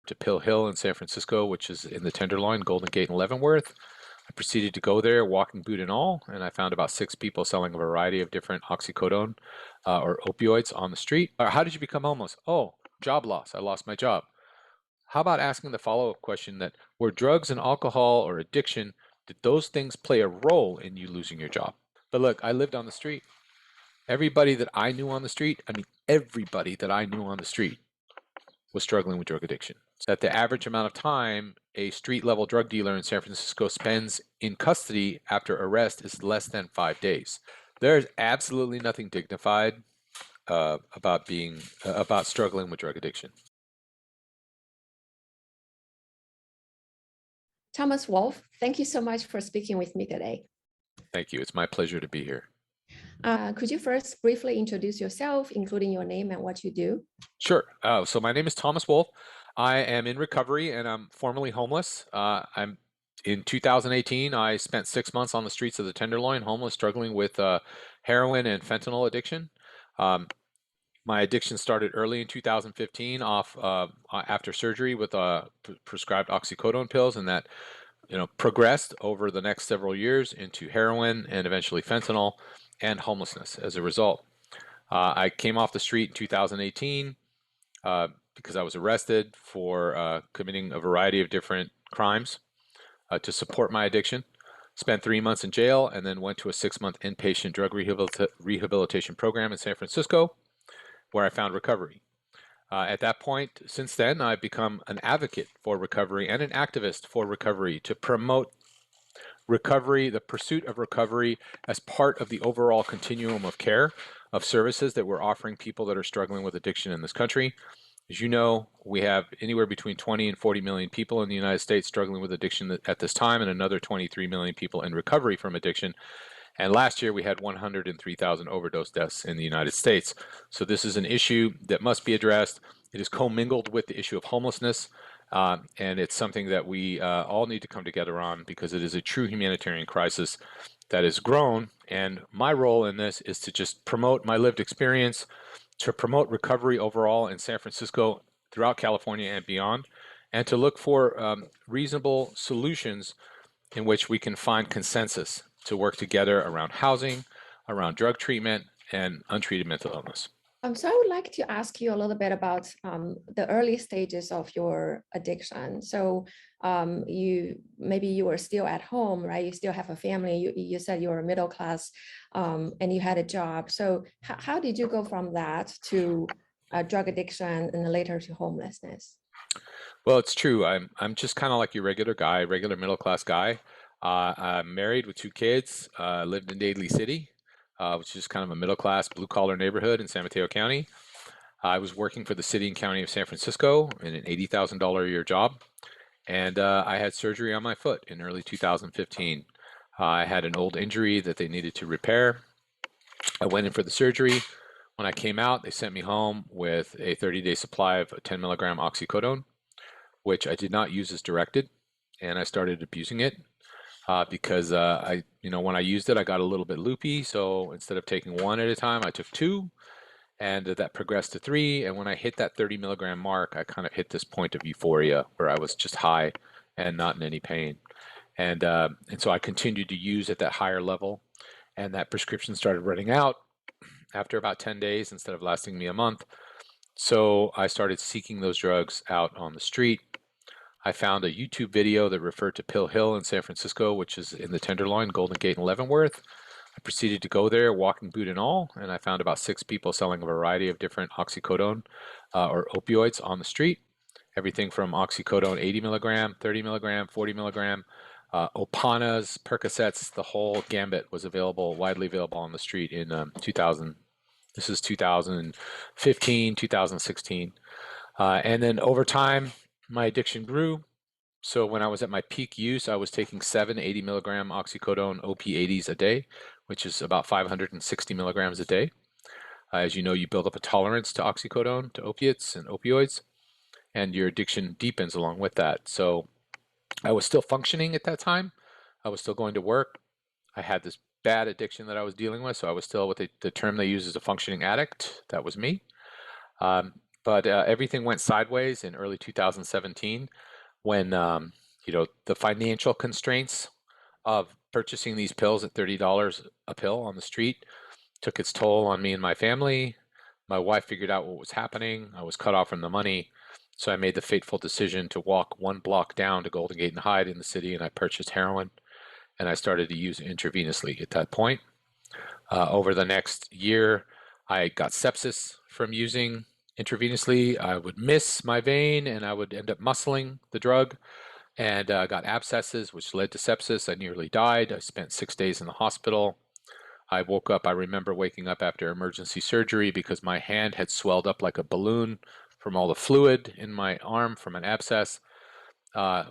to Pill Hill in San Francisco, which is in the Tenderloin, Golden Gate, and Leavenworth. I proceeded to go there, walking boot and all, and I found about 6 people selling a variety of different oxycodone or opioids on the street. How did you become homeless? Oh, job loss. I lost my job. How about asking the follow-up question that were drugs and alcohol or addiction, did those things play a role in you losing your job? But look, I lived on the street. Everybody that I knew on the street, everybody that I knew on the street was struggling with drug addiction. That the average amount of time a street-level drug dealer in San Francisco spends in custody after arrest is less than 5 days. There is absolutely nothing dignified about struggling with drug addiction. Thomas Wolf, thank you so much for speaking with me today. Thank you. It's my pleasure to be here. Could you first briefly introduce yourself, including your name and what you do? Sure. So my name is Thomas Wolf. I am in recovery and I'm formerly homeless. In 2018, I spent 6 months on the streets of the Tenderloin, homeless, struggling with heroin and fentanyl addiction. My addiction started early in 2015 after surgery with prescribed oxycodone pills, and that progressed over the next several years into heroin and eventually fentanyl and homelessness as a result. I came off the street in 2018 because I was arrested for committing a variety of different crimes to support my addiction. Spent 3 months in jail and then went to a 6-month inpatient drug rehabilitation program in San Francisco, where I found recovery. At that point, since then, I've become an advocate for recovery and an activist for recovery to promote recovery, the pursuit of recovery as part of the overall continuum of care, of services that we're offering people that are struggling with addiction in this country. As you know, we have anywhere between 20 and 40 million people in the United States struggling with addiction at this time, and another 23 million people in recovery from addiction. And last year we had 103,000 overdose deaths in the United States. So this is an issue that must be addressed. It is commingled with the issue of homelessness, and it's something that we all need to come together on because it is a true humanitarian crisis that has grown. And my role in this is to just promote my lived experience, to promote recovery overall in San Francisco, throughout California and beyond, and to look for reasonable solutions in which we can find consensus to work together around housing, around drug treatment, and untreated mental illness. So I would like to ask you a little bit about the early stages of your addiction. So maybe you were still at home, right? You still have a family. You said you were middle class and you had a job. So how did you go from that to drug addiction and later to homelessness? Well, it's true. I'm just kind of like your regular guy, regular middle class guy. I'm married with 2 kids, lived in Daly City, which is kind of a middle-class, blue-collar neighborhood in San Mateo County. I was working for the city and county of San Francisco in an $80,000 a year job, and I had surgery on my foot in early 2015. I had an old injury that they needed to repair. I went in for the surgery. When I came out, they sent me home with a 30-day supply of 10 milligram oxycodone, which I did not use as directed, and I started abusing it. Because when I used it, I got a little bit loopy. So instead of taking 1 at a time, I took 2, and that progressed to 3. And when I hit that 30 milligram mark, I kind of hit this point of euphoria where I was just high and not in any pain. And so I continued to use at that higher level, and that prescription started running out after about 10 days instead of lasting me a month. So I started seeking those drugs out on the street. I found a YouTube video that referred to Pill Hill in San Francisco, which is in the Tenderloin, Golden Gate, and Leavenworth. I proceeded to go there, walking boot and all, and I found about 6 people selling a variety of different oxycodone or opioids on the street. Everything from oxycodone 80 milligram, 30 milligram, 40 milligram, Opanas, Percocets, the whole gambit was widely available on the street in 2000. This is 2015, 2016. And then over time, my addiction grew. So when I was at my peak use, I was taking 7 80 milligram oxycodone OP80s a day, which is about 560 milligrams a day. As you know, you build up a tolerance to oxycodone, to opiates and opioids, and your addiction deepens along with that. So I was still functioning at that time. I was still going to work. I had this bad addiction that I was dealing with, so I was still what the term they use is a functioning addict. That was me. but everything went sideways in early 2017 when the financial constraints of purchasing these pills at $30 a pill on the street took its toll on me and my family. My wife figured out what was happening. I was cut off from the money. So I made the fateful decision to walk 1 block down to Golden Gate and Hyde in the city, and I purchased heroin, and I started to use it intravenously at that point. Over the next year, I got sepsis from using intravenously. I would miss my vein and I would end up muscling the drug, and got abscesses, which led to sepsis. I nearly died. I spent 6 days in the hospital. I woke up, I remember waking up after emergency surgery because my hand had swelled up like a balloon from all the fluid in my arm from an abscess.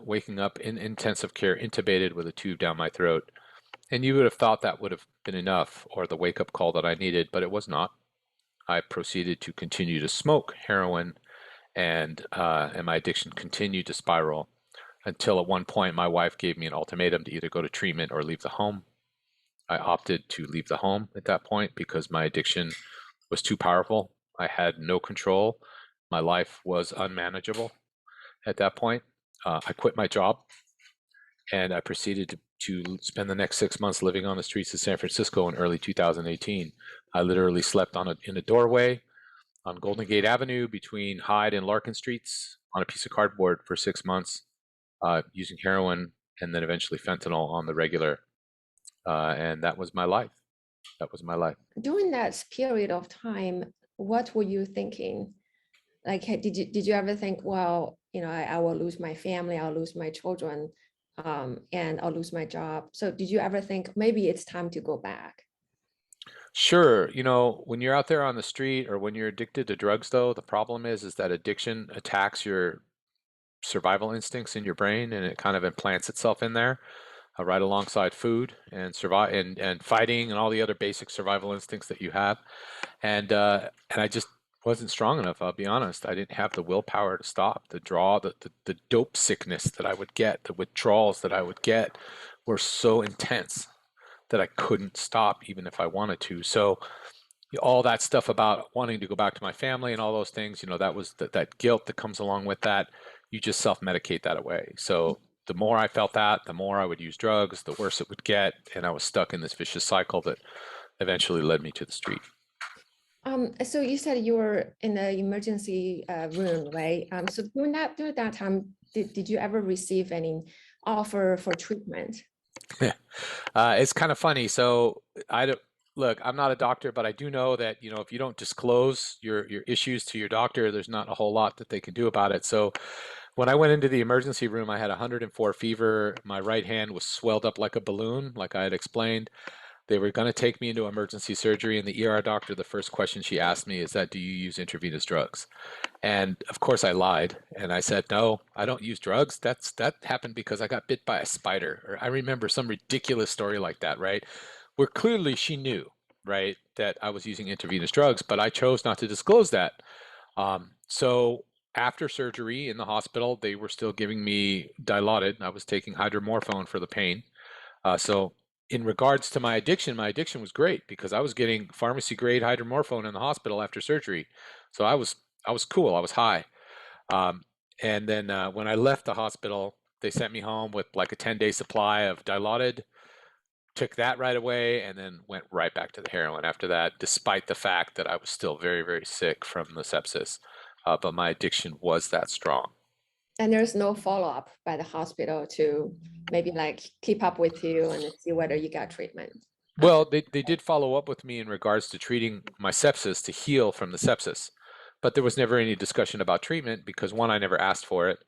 Waking up in intensive care, intubated with a tube down my throat. And you would have thought that would have been enough or the wake up call that I needed, but it was not. I proceeded to continue to smoke heroin, and my addiction continued to spiral until at one point my wife gave me an ultimatum to either go to treatment or leave the home. I opted to leave the home at that point because my addiction was too powerful. I had no control. My life was unmanageable at that point. I quit my job and I proceeded to spend the next 6 months living on the streets of San Francisco in early 2018. I literally slept in a doorway on Golden Gate Avenue between Hyde and Larkin Streets on a piece of cardboard for 6 months, using heroin and then eventually fentanyl on the regular. And that was my life. That was my life. During that period of time, what were you thinking? Like, did you ever think, well, I will lose my family, I'll lose my children, and I'll lose my job. So did you ever think maybe it's time to go back? Sure, when you're out there on the street or when you're addicted to drugs, though, the problem is that addiction attacks your survival instincts in your brain, and it kind of implants itself in there, right alongside food and survive and fighting and all the other basic survival instincts that you have. And I just wasn't strong enough. I'll be honest. I didn't have the willpower to stop. The dope sickness that I would get, the withdrawals that I would get, were so intense that I couldn't stop even if I wanted to. So all that stuff about wanting to go back to my family and all those things, that was that guilt that comes along with that. You just self-medicate that away. So the more I felt that, the more I would use drugs, the worse it would get, and I was stuck in this vicious cycle that eventually led me to the street. So you said you were in the emergency room, right? So during that time, did you ever receive any offer for treatment? It's kind of funny. So I don't look. I'm not a doctor, but I do know that if you don't disclose your issues to your doctor, there's not a whole lot that they can do about it. So when I went into the emergency room, I had 104 fever. My right hand was swelled up like a balloon, like I had explained. They were going to take me into emergency surgery, and the ER doctor, the first question she asked me is that, do you use intravenous drugs? And of course I lied, and I said, no, I don't use drugs. That happened because I got bit by a spider. Or I remember some ridiculous story like that, right? Where clearly she knew, right, that I was using intravenous drugs, but I chose not to disclose that. So after surgery in the hospital, they were still giving me Dilaudid. I was taking hydromorphone for the pain. So in regards to my addiction was great because I was getting pharmacy grade hydromorphone in the hospital after surgery. So I was cool. I was high. Um, and then when I left the hospital, they sent me home with like a 10-day supply of Dilaudid. Took that right away and then went right back to the heroin after that, despite the fact that I was still very, very sick from the sepsis. But my addiction was that strong. And there's no follow-up by the hospital to maybe like keep up with you and see whether you got treatment after. Well, they did follow up with me in regards to treating my sepsis to heal from the sepsis. But there was never any discussion about treatment because one, I never asked for it.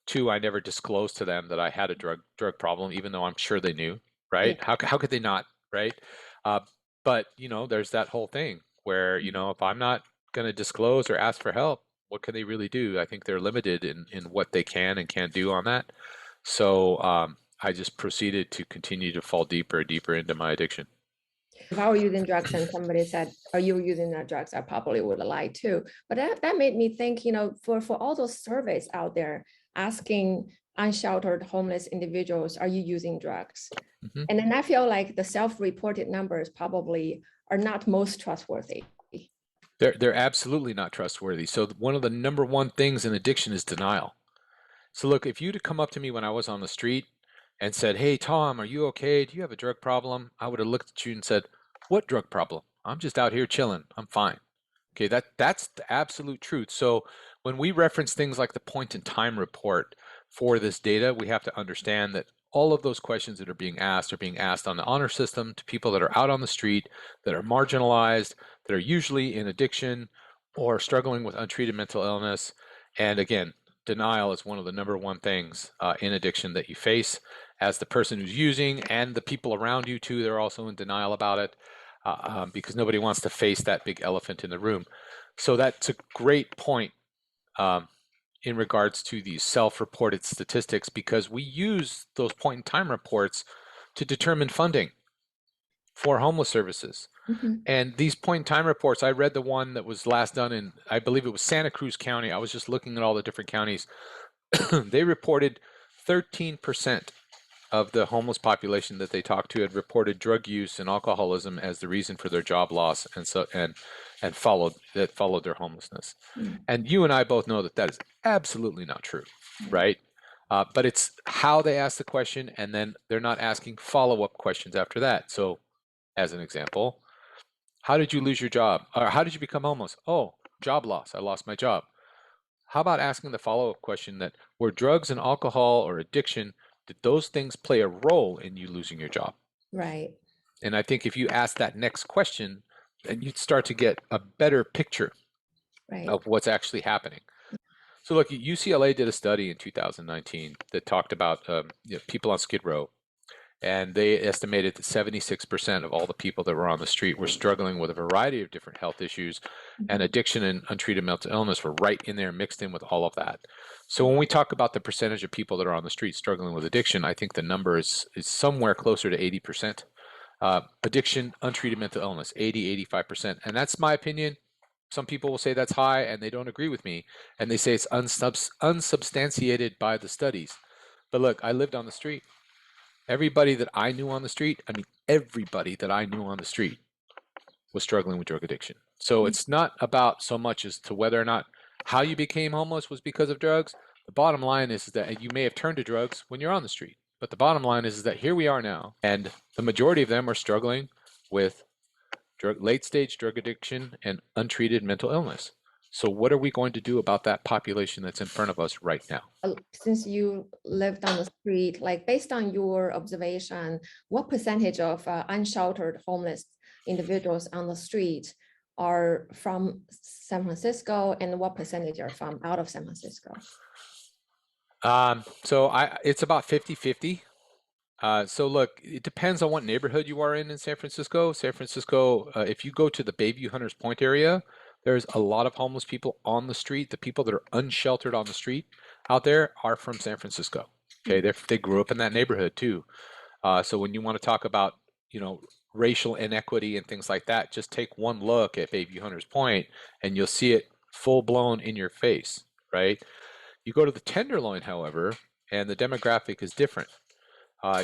Two, I never disclosed to them that I had a drug problem, even though I'm sure they knew, Yeah. right? How could they not, right? Uh, but there's that whole thing where if I'm not going to disclose or ask for help, what can they really do? I think they're limited in what they can and can't do on that. So I just proceeded to continue to fall deeper and deeper into my addiction. If I were using drugs and somebody said, are you using the drugs? I probably would lie too. But that made me think, for all those surveys out there asking unsheltered homeless individuals, are you using drugs? Mhm. And then I feel like the self-reported numbers probably are not most trustworthy. They're absolutely not trustworthy. So one of the number one things in addiction is denial. So look, if you'd come up to me when I was on the street and said, "Hey Tom, are you okay? Do you have a drug problem?" I would have looked at you and said, "What drug problem? I'm just out here chilling. I'm fine." Okay, that's the absolute truth. So when we reference things like the point in time report for this data, we have to understand that all of those questions that are being asked on the honor system to people that are out on the street, that are marginalized, that are usually in addiction or struggling with untreated mental illness. And again, denial is one of the number one things in addiction that you face as the person who's using, and the people around you too, they're also in denial about it because nobody wants to face that big elephant in the room. So that's a great point um, in regards to these self-reported statistics, because we use those point in time reports to determine funding for homeless services. Mhm. And these point in time reports, I read the one that was last done in, I believe it was Santa Cruz County. I was just looking at all the different counties. They reported 13% of the homeless population that they talked to had reported drug use and alcoholism as the reason for their job loss, and followed their homelessness. Mm. And you and I both know that that is absolutely not true, Right. right? But it's how they ask the question, and then they're not asking follow-up questions after that. So, as an example, how did you lose your job? Or how did you become homeless? Oh, job loss. I lost my job. How about asking the follow-up question that were drugs and alcohol or addiction, did those things play a role in you losing your job? Right. And I think if you ask that next question, then you'd start to get a better picture Right. of what's actually happening. So look, UCLA did a study in 2019 that talked about people on Skid Row, and they estimated that 76% of all the people that were on the street were struggling with a variety of different health issues, and Mhm. addiction and untreated mental illness were right in there mixed in with all of that. So when we talk about the percentage of people that are on the street struggling with addiction, I think the number is somewhere closer to 80%. Addiction, untreated mental illness, 80, 85%. And that's my opinion. Some people will say that's high and they don't agree with me. And they say it's unsubstantiated by the studies. But look, I lived on the street. Everybody that I knew on the street, I mean, everybody that I knew on the street was struggling with drug addiction. So Mm. it's not about so much as to whether or not how you became homeless was because of drugs. The bottom line is that you may have turned to drugs when you're on the street. But the bottom line is that here we are now, and the majority of them are struggling with late stage drug addiction and untreated mental illness. So what are we going to do about that population that's in front of us right now? Since you lived on the street, like based on your observation, what percentage of unsheltered homeless individuals on the street are from San Francisco, and what percentage are from out of San Francisco? It's about 50-50. So look, it depends on what neighborhood you are in San Francisco. San Francisco, if you go to the Bayview Hunters Point area, there's a lot of homeless people on the street. The people that are unsheltered on the street out there are from San Francisco. Okay, Mm. they grew up in that neighborhood too. So when you want to talk about, you know, racial inequity and things like that, just take one look at Bayview Hunters Point and you'll see it full blown in your face, right? You go to the Tenderloin, however, and the demographic is different.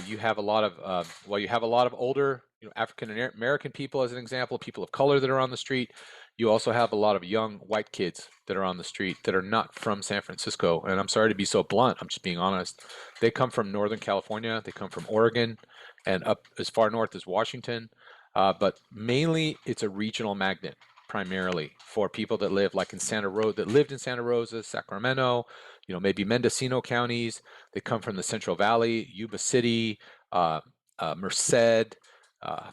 You have a lot of you have a lot of older, African American people, as an example, people of color that are on the street. You also have a lot of young white kids that are on the street that are not from San Francisco. And I'm sorry to be so blunt, I'm just being honest. They come from Northern California, they come from Oregon, and up as far north as Washington. But mainly, it's a regional magnet, primarily for people that live like in Santa Rosa, that lived in Santa Rosa, Sacramento, maybe Mendocino counties. They come from the Central Valley, Yuba City, uh, Merced,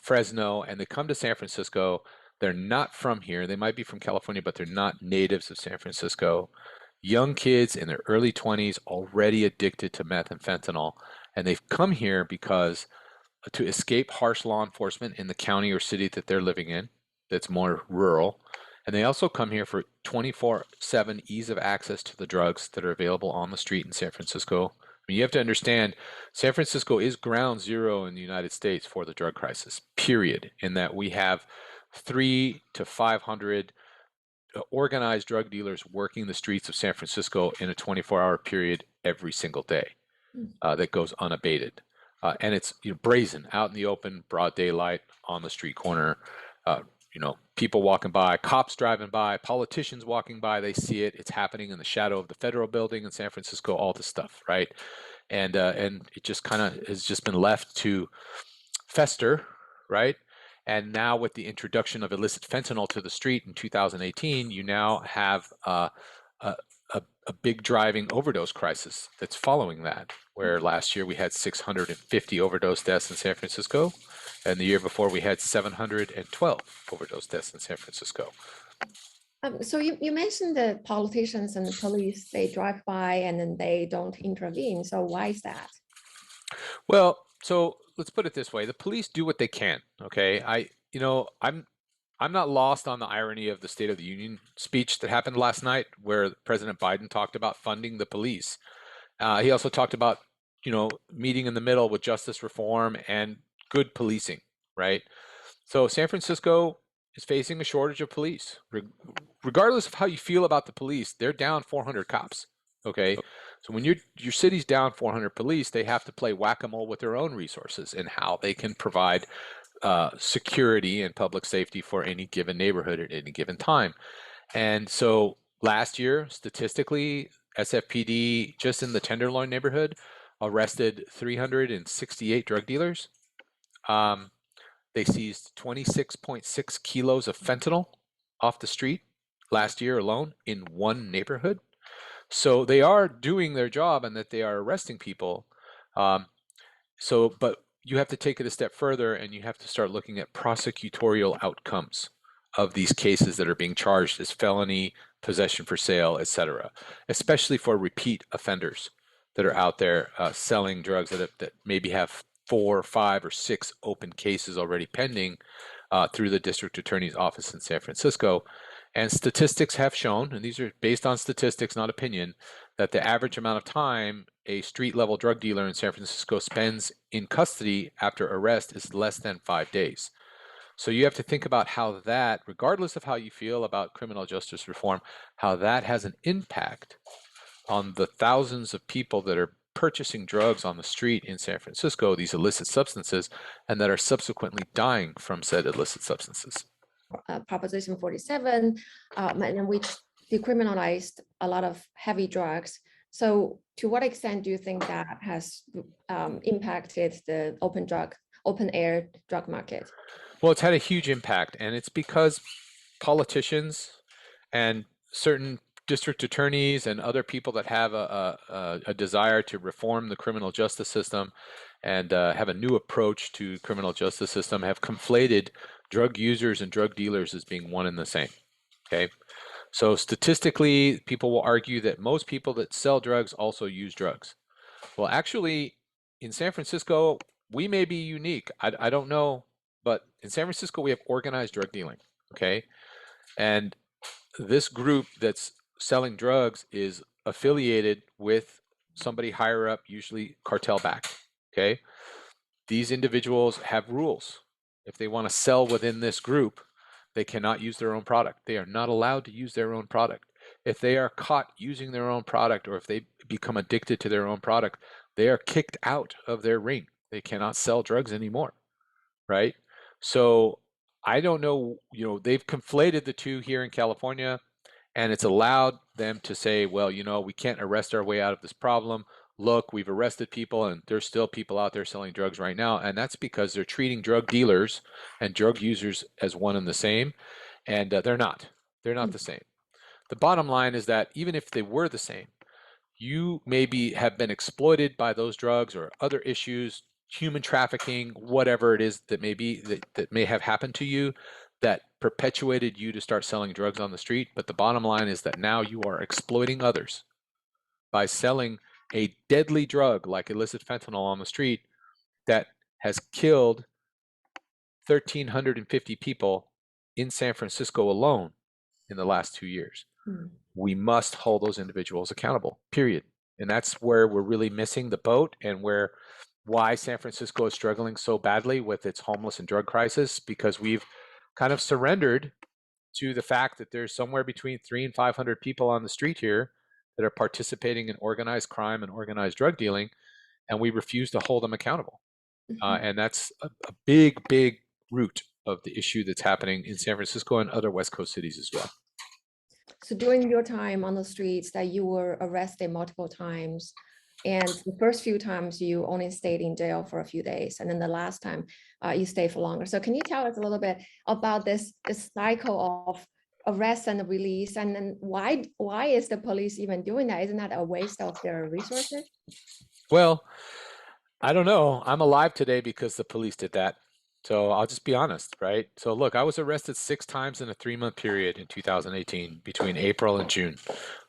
Fresno, and they come to San Francisco. They're not from here. They might be from California, but they're not natives of San Francisco. Young kids in their early 20s already addicted to meth and fentanyl. And they've come here because to escape harsh law enforcement in the county or city that they're living in, that's more rural. And they also come here for 24/7 ease of access to the drugs that are available on the street in San Francisco. I mean, you have to understand, San Francisco is ground zero in the United States for the drug crisis, period, in that we have 300 to 500 organized drug dealers working the streets of San Francisco in a 24-hour period every single day Mm. that goes unabated. And it's brazen, out in the open, broad daylight, on the street corner, uh, people walking by, cops driving by, politicians walking by, they see it. It's happening in the shadow of the federal building in San Francisco, all this stuff, right? And it just kind of has just been left to fester, right? And now with the introduction of illicit fentanyl to the street in 2018, you now have a, a big driving overdose crisis that's following that, where last year we had 650 overdose deaths in San Francisco, and the year before we had 712 overdose deaths in San Francisco. So you mentioned the politicians and the police, they drive by and then they don't intervene. So why is that? Well, so let's put it this way: the police do what they can. Okay, I'm not lost on the irony of the State of the Union speech that happened last night, where President Biden talked about funding the police. He also talked about, meeting in the middle with justice reform and good policing, right? So San Francisco is facing a shortage of police. Regardless of how you feel about the police, they're down 400 cops. Okay, so when your city's down 400 police, they have to play whack-a-mole with their own resources and how they can provide security and public safety for any given neighborhood at any given time. And so last year, statistically, SFPD just in the Tenderloin neighborhood arrested 368 drug dealers. They seized 26.6 kilos of fentanyl off the street last year alone in one neighborhood. So they are doing their job and that they are arresting people. But you have to take it a step further and you have to start looking at prosecutorial outcomes of these cases that are being charged as felony, possession for sale, etc., especially for repeat offenders that are out there selling drugs that maybe have 4, 5, or 6 open cases already pending through the district attorney's office in San Francisco. And statistics have shown, and these are based on statistics, not opinion, that the average amount of time a street-level drug dealer in San Francisco spends in custody after arrest is less than 5 days. So you have to think about how that, regardless of how you feel about criminal justice reform, how that has an impact on the thousands of people that are purchasing drugs on the street in San Francisco, these illicit substances, and that are subsequently dying from said illicit substances. Proposition 47, which decriminalized a lot of heavy drugs. So to what extent do you think that has impacted the open air drug market? Well, it's had a huge impact, and it's because politicians and certain district attorneys and other people that have a desire to reform the criminal justice system and have a new approach to criminal justice system have conflated drug users and drug dealers as being one and the same. Okay, so statistically, people will argue that most people that sell drugs also use drugs. Well, actually, in San Francisco, we may be unique. I don't know, but in San Francisco, we have organized drug dealing. Okay, and this group that's selling drugs is affiliated with somebody higher up, usually cartel backed. Okay, these individuals have rules. If they want to sell within this group, they cannot use their own product. They are not allowed to use their own product. If they are caught using their own product, or if they become addicted to their own product, they are kicked out of their ring. They cannot sell drugs anymore, right? So I don't know, they've conflated the two here in California, and it's allowed them to say, well, we can't arrest our way out of this problem. Look, we've arrested people and there's still people out there selling drugs right now. And that's because they're treating drug dealers and drug users as one and the same. And they're not. They're not the same. The bottom line is that even if they were the same, you maybe have been exploited by those drugs or other issues, human trafficking, whatever it is that may be that may have happened to you that perpetuated you to start selling drugs on the street. But the bottom line is that now you are exploiting others by selling a deadly drug like illicit fentanyl on the street that has killed 1,350 people in San Francisco alone in the last 2 years. We must hold those individuals accountable, period. And that's where we're really missing the boat, and why San Francisco is struggling so badly with its homeless and drug crisis, because we've kind of surrendered to the fact that there's somewhere between 300 and 500 people on the street here that are participating in organized crime and organized drug dealing, and we refuse to hold them accountable. And that's a big, big root of the issue that's happening in San Francisco and other West Coast cities as well. So during your time on the streets that you were arrested multiple times, and the first few times you only stayed in jail for a few days, and then the last time you stayed for longer. So can you tell us a little bit about this cycle of arrest and release, and then why is the police even doing that? Isn't that a waste of their resources? Well, I don't know. I'm alive today because the police did that. So I'll just be honest, right? So look, I was arrested 6 times in a 3-month period in 2018 between April and June.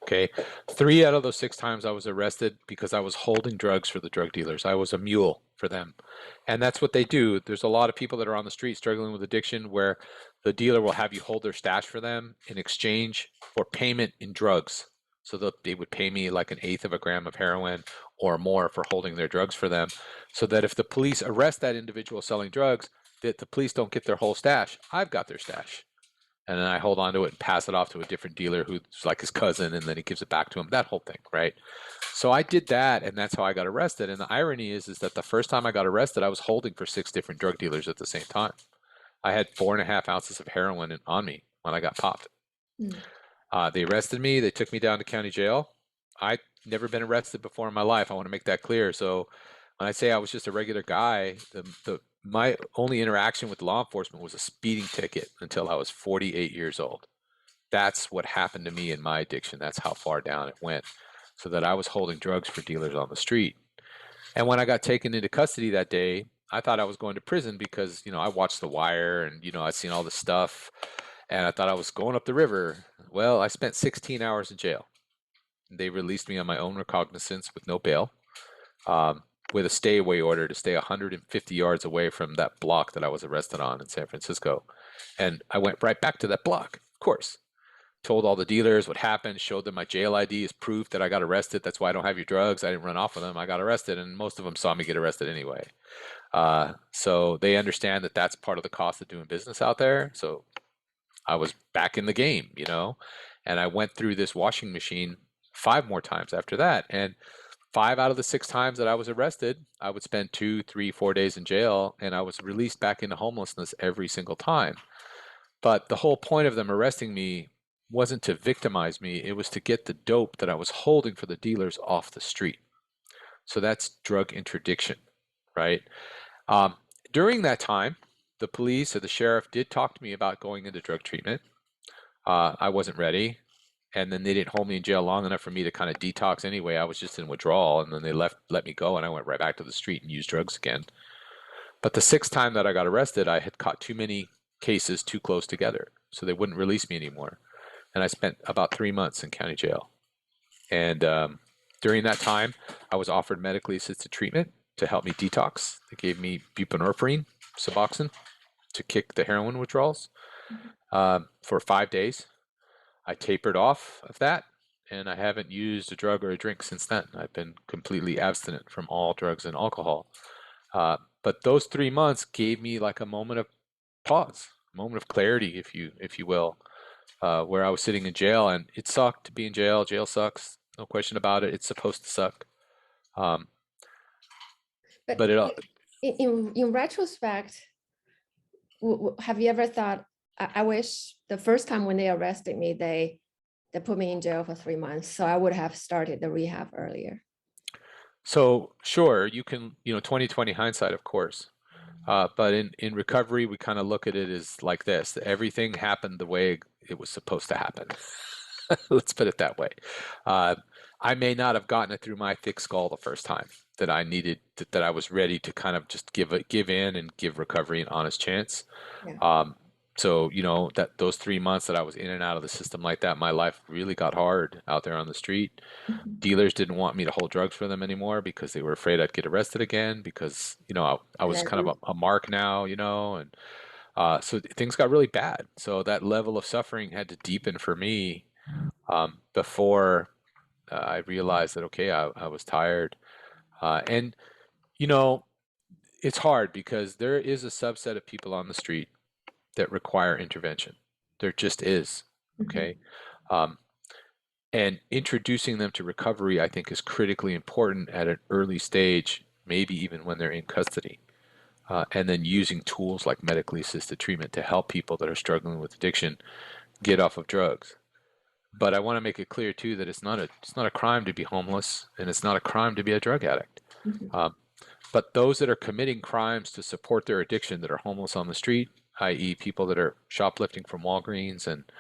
Okay. 3 out of those 6 times I was arrested because I was holding drugs for the drug dealers. I was a mule for them. And that's what they do. There's a lot of people that are on the street struggling with addiction where the dealer will have you hold their stash for them in exchange for payment in drugs. So they would pay me like 1/8 of a gram of heroin or more for holding their drugs for them, so that if the police arrest that individual selling drugs, that the police don't get their whole stash. I've got their stash. And then I hold on to it and pass it off to a different dealer who's like his cousin, and then he gives it back to him, that whole thing, right? So I did that, and that's how I got arrested. And the irony is that the first time I got arrested, I was holding for 6 different drug dealers at the same time. I had 4.5 ounces of heroin on me when I got popped. Mm. They arrested me. They took me down to county jail. I'd never been arrested before in my life. I want to make that clear. So when I say I was just a regular guy, my only interaction with law enforcement was a speeding ticket until I was 48 years old. That's what happened to me in my addiction. That's how far down it went. So that I was holding drugs for dealers on the street. And when I got taken into custody that day, I thought I was going to prison because, I watched The Wire and, I'd seen all this stuff and I thought I was going up the river. Well, I spent 16 hours in jail. They released me on my own recognizance with no bail, with a stay away order to stay 150 yards away from that block that I was arrested on in San Francisco. And I went right back to that block, of course. Told all the dealers what happened, showed them my jail ID as proof that I got arrested. That's why I don't have your drugs. I didn't run off with them. I got arrested, and most of them saw me get arrested anyway. So they understand that that's part of the cost of doing business out there. So I was back in the game, and I went through this washing machine 5 more times after that. And 5 out of the 6 times that I was arrested, I would spend 2, 3, 4 days in jail, and I was released back into homelessness every single time. But the whole point of them arresting me wasn't to victimize me, it was to get the dope that I was holding for the dealers off the street. So that's drug interdiction, right? Um, During that time, the police or the sheriff did talk to me about going into drug treatment. I wasn't ready. And then they didn't hold me in jail long enough for me to kind of detox anyway. I was just in withdrawal, and then they let me go, and I went right back to the street and used drugs again. But the 6th time that I got arrested, I had caught too many cases too close together, so they wouldn't release me anymore. And I spent about 3 months in county jail. And during that time, I was offered medically assisted treatment to help me detox. They gave me buprenorphine, Suboxone, to kick the heroin withdrawals for 5 days. I tapered off of that, and I haven't used a drug or a drink since then. I've been completely abstinent from all drugs and alcohol. But those 3 months gave me like a moment of pause, a moment of clarity, if you will, where I was sitting in jail, and it sucked to be in jail. Jail sucks, no question about it. It's supposed to suck. Um, But but it in retrospect, have you ever thought, I wish the first time when they arrested me, they put me in jail for 3 months, so I would have started the rehab earlier. So sure, you can, 2020 hindsight, of course. But in recovery, we kind of look at it as like this: everything happened the way it was supposed to happen. Let's put it that way. Uh, I may not have gotten it through my thick skull the first time that I needed, that I was ready to kind of just give in and give recovery an honest chance. Yeah. Um, so that those 3 months that I was in and out of the system like that, my life really got hard out there on the street. Mhm. Dealers didn't want me to hold drugs for them anymore because they were afraid I'd get arrested again because I And was then kind of a mark now, and so things got really bad. So that level of suffering had to deepen for me before I realized that okay, I was tired, and you know it's hard because there is a subset of people on the street that require intervention. There just is, Mhm. okay. Um, And introducing them to recovery, I think, is critically important at an early stage, maybe even when they're in custody. and then using tools like medically assisted treatment to help people that are struggling with addiction get off of drugs. But I want to make it clear too that it's not a crime to be homeless, and it's not a crime to be a drug addict. Mhm. Um, but those that are committing crimes to support their addiction, that are homeless on the street, i.e., people that are shoplifting from Walgreens and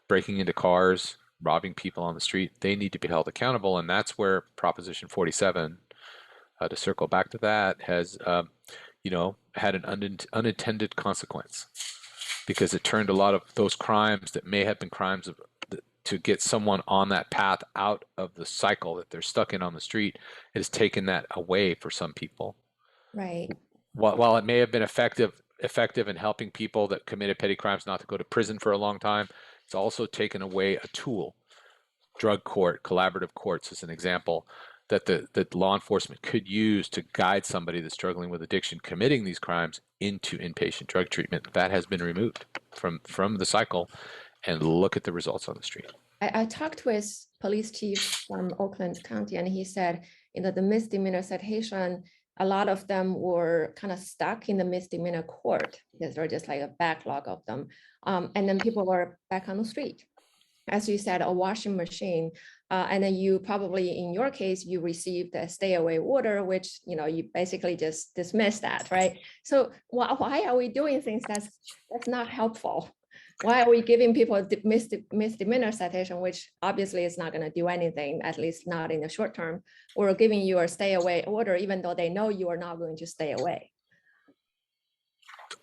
breaking into cars, robbing people on the street, they need to be held accountable. And that's where Proposition 47, to circle back to that, has had an unintended consequence, because it turned a lot of those crimes that may have been crimes to get someone on that path out of the cycle that they're stuck in on the street. It has taken that away for some people. Right. While it may have been effective in helping people that committed petty crimes not to go to prison for a long time, it's also taken away a tool. Drug court, collaborative courts is an example that law enforcement could use to guide somebody that's struggling with addiction committing these crimes into inpatient drug treatment. That has been removed from the cycle, and look at the results on the street. I talked with police chief from Oakland County, and he said, the misdemeanor citation, a lot of them were kind of stuck in the misdemeanor court because they're just like a backlog of them. And then people were back on the street. As you said, a washing machine. And then you probably, in your case, you received a stay away order, which, you basically just dismiss that, right? So why are we doing things that's not helpful? Why are we giving people a misdemeanor citation, which obviously is not going to do anything, at least not in the short term, or giving you a stay away order, even though they know you are not going to stay away?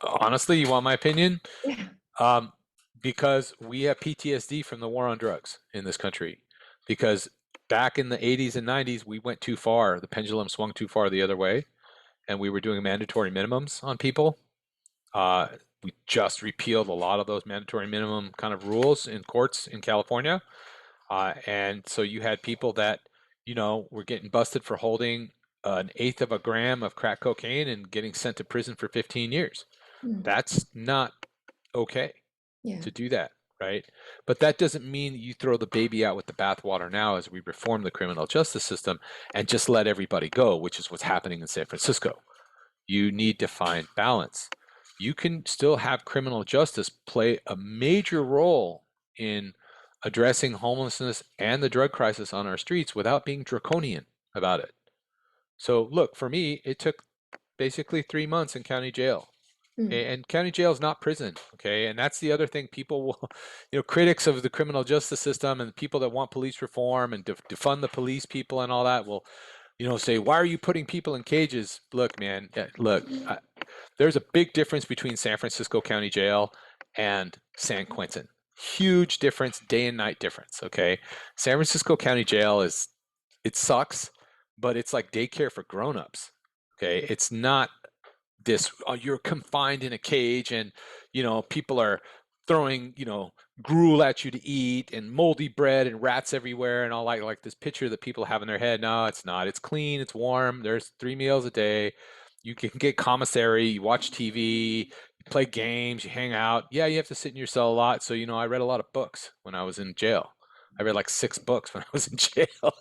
Honestly, you want my opinion? Yeah. Um, because we have PTSD from the war on drugs in this country. Because back in the 80s and 90s, we went too far. The pendulum swung too far the other way, and we were doing mandatory minimums on people. Uh, we just repealed a lot of those mandatory minimum kind of rules in courts in California. And so you had people that, were getting busted for holding an eighth of a gram of crack cocaine and getting sent to prison for 15 years. Mm. That's not okay Yeah. to do that, right? But that doesn't mean you throw the baby out with the bathwater now as we reform the criminal justice system and just let everybody go, which is what's happening in San Francisco. You need to find balance. You can still have criminal justice play a major role in addressing homelessness and the drug crisis on our streets without being draconian about it. So, look, for me, it took basically 3 months in county jail. Mm. Okay, and county jail is not prison. Okay, and that's the other thing. People will, critics of the criminal justice system and people that want police reform and defund the police people and all that will, say, why are you putting people in cages? Look, man, look, there's a big difference between San Francisco County Jail and San Quentin. Huge difference, day and night difference. Okay, San Francisco County Jail it sucks, but it's like daycare for grown-ups. Okay, it's not this, you're confined in a cage and people are throwing gruel at you to eat and moldy bread and rats everywhere and all, like this picture that people have in their head. No, it's not. It's clean, it's warm, there's 3 meals a day, you can get commissary, you watch TV, you play games, you hang out. Yeah, you have to sit in your cell a lot. So I read a lot of books when I was in jail. I read like 6 books when I was in jail.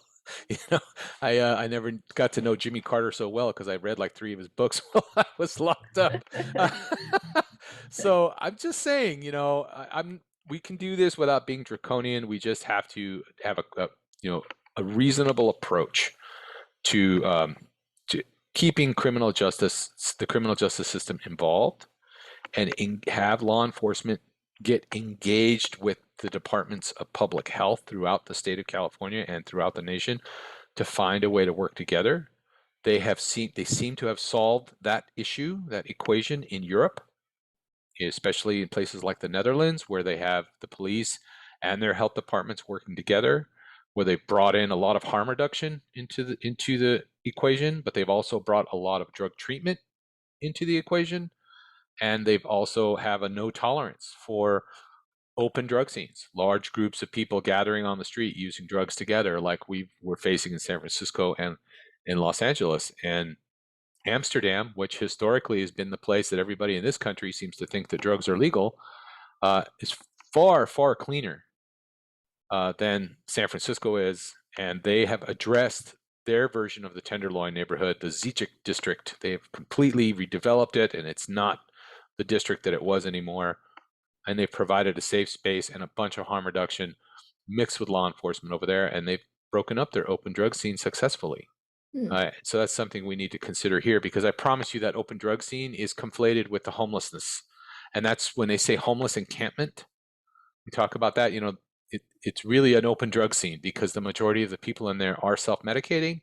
You know, I never got to know Jimmy Carter so well because I read like 3 of his books while I was locked up. So I'm just saying, I'm we can do this without being draconian. We just have to have a reasonable approach to keeping the criminal justice system involved, and have law enforcement get engaged with the departments of public health throughout the state of California and throughout the nation to find a way to work together. They seem to have solved that issue, that equation in Europe, especially in places like the Netherlands, where they have the police and their health departments working together, where they've brought in a lot of harm reduction into the equation, but they've also brought a lot of drug treatment into the equation, and they've also have a no tolerance for open drug scenes, large groups of people gathering on the street using drugs together, like we're facing in San Francisco and in Los Angeles and Amsterdam, which historically has been the place that everybody in this country seems to think that drugs are legal, is far, far cleaner than San Francisco is, and they have addressed their version of the Tenderloin neighborhood, the Zichik district. They've completely redeveloped it, and it's not the district that it was anymore. And they've provided a safe space and a bunch of harm reduction mixed with law enforcement over there, and they've broken up their open drug scene successfully. Mm. So that's something we need to consider here, because I promise you that open drug scene is conflated with the homelessness. And that's when they say homeless encampment, we talk about that, it's really an open drug scene because the majority of the people in there are self-medicating.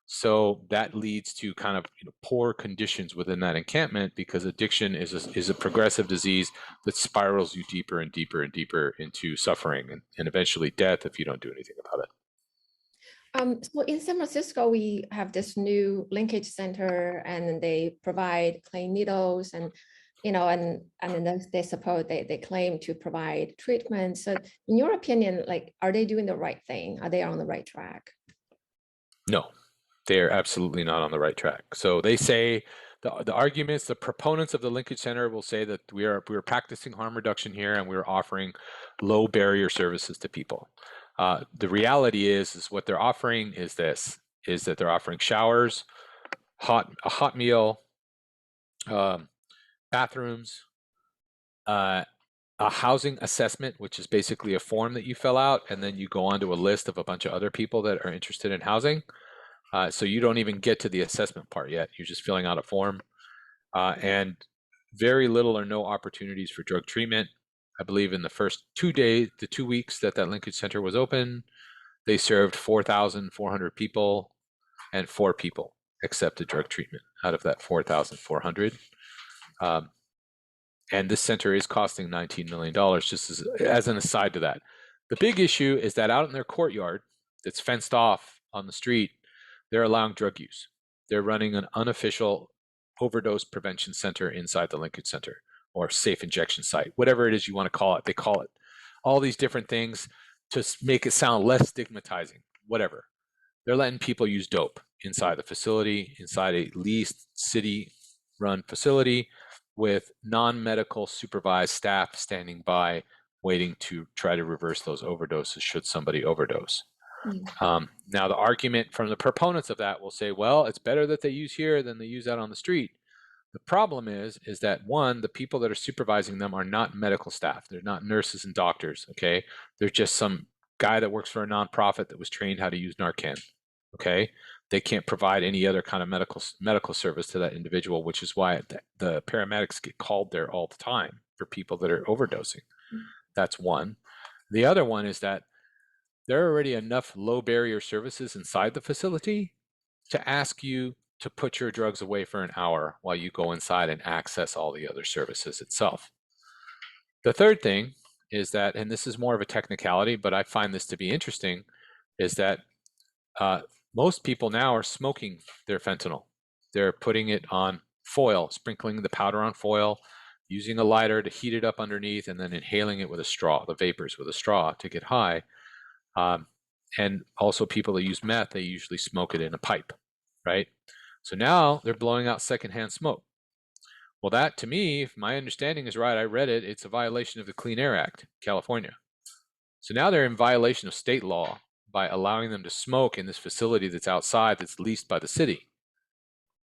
So that leads to kind of poor conditions within that encampment, because addiction is a progressive disease that spirals you deeper and deeper and deeper into suffering and eventually death if you don't do anything about it. So in San Francisco, we have this new Linkage Center, and they provide clean needles, and and then they claim to provide treatment. So in your opinion, like, are they doing the right thing? Are they on the right track? No, they're absolutely not on the right track. So they say the arguments, the proponents of the Linkage Center will say that we're practicing harm reduction here and we're offering low barrier services to people. The reality is what they're offering is that they're offering showers, a hot meal, bathrooms, a housing assessment, which is basically a form that you fill out, and then you go onto a list of a bunch of other people that are interested in housing. So you don't even get to the assessment part yet. You're just filling out a form, and very little or no opportunities for drug treatment. I believe in the first 2 days, the 2 weeks that Linkage Center was open, they served 4,400 people, and 4 people accepted drug treatment out of that 4,400. And this center is costing $19 million, just as an aside to that. The big issue is that out in their courtyard that's fenced off on the street, they're allowing drug use. They're running an unofficial overdose prevention center inside the Linkage Center, or safe injection site, whatever it is you want to call it. They call it all these different things to make it sound less stigmatizing, whatever. They're letting people use dope inside the facility, inside a leased city-run facility, with non-medical supervised staff standing by waiting to try to reverse those overdoses should somebody overdose. Now, the argument from the proponents of that will say, well, it's better that they use here than they use out on the street. The problem is that, one, the people that are supervising them are not medical staff. They're not nurses and doctors, okay? They're just some guy that works for a nonprofit that was trained how to use Narcan, okay? They can't provide any other kind of medical service to that individual, which is why the paramedics get called there all the time for people that are overdosing. That's one. The other one is that there are already enough low barrier services inside the facility to ask you to put your drugs away for an hour while you go inside and access all the other services itself. The third thing is that, and this is more of a technicality, but I find this to be interesting, is that most people now are smoking their fentanyl. They're putting it on foil, sprinkling the powder on foil, using a lighter to heat it up underneath, and then inhaling it with a straw, the vapors with a straw to get high. And also people that use meth, they usually smoke it in a pipe, right? So now they're blowing out secondhand smoke. Well, that, to me, if my understanding is right, I read it, it's a violation of the Clean Air Act, California. So now they're in violation of state law by allowing them to smoke in this facility that's outside, that's leased by the city.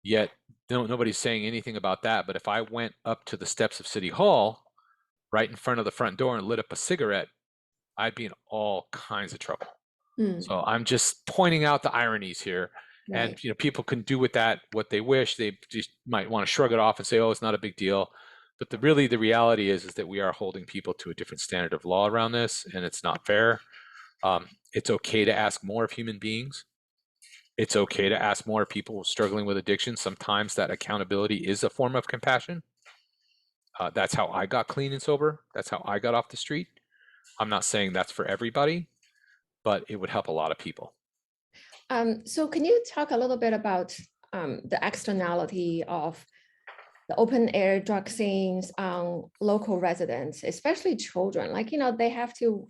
Yet nobody's saying anything about that. But if I went up to the steps of City Hall, right in front of the front door, and lit up a cigarette, I'd be in all kinds of trouble. So I'm just pointing out the ironies here. Right. And people can do with that what they wish. They just might want to shrug it off and say, oh, it's not a big deal. But the reality is that we are holding people to a different standard of law around this, and it's not fair. It's okay to ask more of human beings. It's okay to ask more of people struggling with addiction. Sometimes that accountability is a form of compassion. That's how I got clean and sober. That's how I got off the street. I'm not saying that's for everybody, but it would help a lot of people. So can you talk a little bit about the externality of the open air drug scenes on local residents, especially children? Like, they have to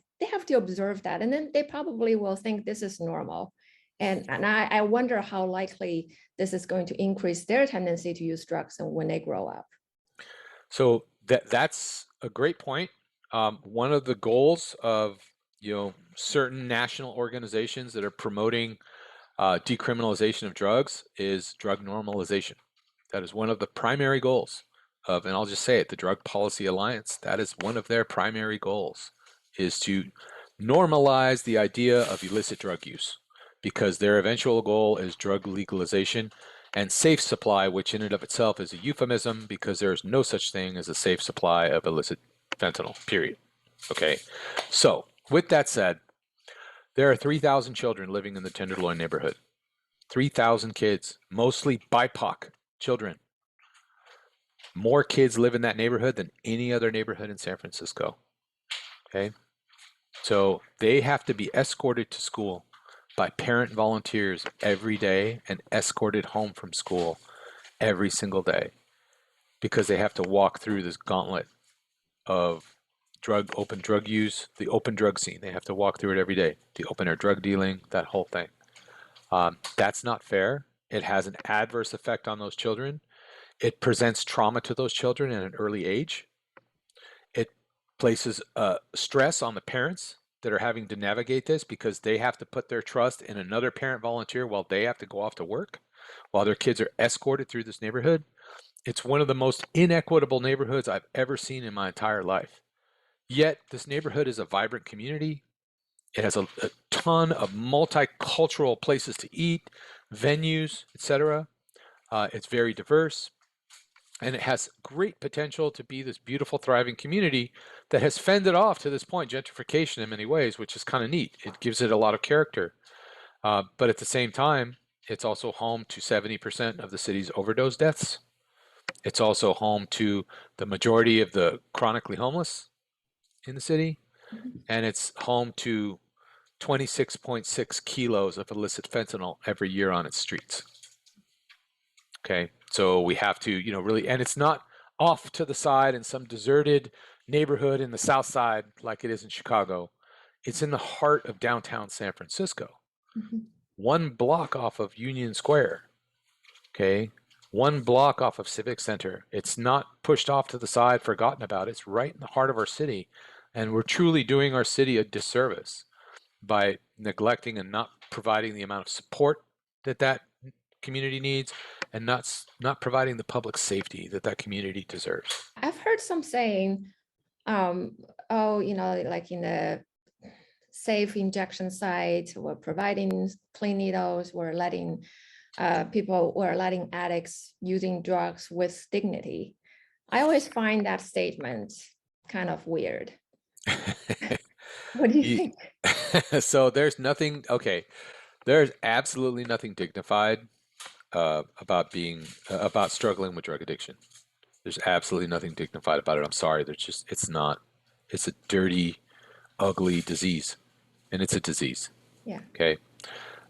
observe that, and then they probably will think this is normal. And I wonder how likely this is going to increase their tendency to use drugs when they grow up. So that's a great point. One of the goals of certain national organizations that are promoting Decriminalization of drugs is drug normalization. That is one of the primary goals of, and I'll just say it, the Drug Policy Alliance. That is one of their primary goals, is to normalize the idea of illicit drug use, because their eventual goal is drug legalization and safe supply, which in and of itself is a euphemism because there is no such thing as a safe supply of illicit fentanyl, period. Okay, so with that said, there are 3,000 children living in the Tenderloin neighborhood. 3,000 kids, mostly BIPOC children. More kids live in that neighborhood than any other neighborhood in San Francisco. Okay, so they have to be escorted to school by parent volunteers every day and escorted home from school every single day because they have to walk through this gauntlet of open drug use, the open drug scene. They have to walk through it every day. The open air drug dealing, that whole thing. That's not fair. It has an adverse effect on those children. It presents trauma to those children at an early age. It places stress on the parents that are having to navigate this because they have to put their trust in another parent volunteer while they have to go off to work, while their kids are escorted through this neighborhood. It's one of the most inequitable neighborhoods I've ever seen in my entire life. Yet this neighborhood is a vibrant community. It has a ton of multicultural places to eat, venues, etc. It's very diverse, and it has great potential to be this beautiful, thriving community that has fended off to this point gentrification in many ways, which is kind of neat. It gives it a lot of character. But at the same time, it's also home to 70% of the city's overdose deaths. It's also home to the majority of the chronically homeless in the city, and it's home to 26.6 kilos of illicit fentanyl every year on its streets. Okay, so we have to, really, and it's not off to the side in some deserted neighborhood in the South Side like it is in Chicago. It's in the heart of downtown San Francisco, one block off of Union Square. Okay, one block off of Civic Center. It's not pushed off to the side, forgotten about. It's right in the heart of our city, and we're truly doing our city a disservice by neglecting and not providing the amount of support that that community needs, and not providing the public safety that that community deserves. I've heard some saying, oh, like in the safe injection site, we're providing clean needles, we're letting addicts using drugs with dignity. I always find that statement kind of weird. What do you think? So there's nothing, okay, there's absolutely nothing dignified about struggling with drug addiction. There's absolutely nothing dignified about it. I'm sorry. It's a dirty, ugly disease, and it's a disease. Yeah. Okay.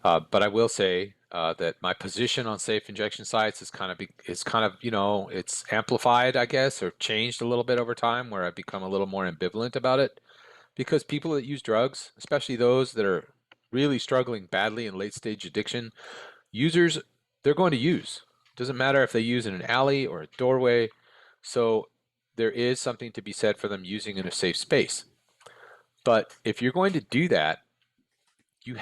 But I will say that my position on safe injection sites is kind of, it's amplified, I guess, or changed a little bit over time, where I've become a little more ambivalent about it, because people that use drugs, especially those that are really struggling badly in late stage addiction, users, they're going to use. Doesn't matter if they use in an alley or a doorway. So there is something to be said for them using in a safe space. But if you're going to do that, you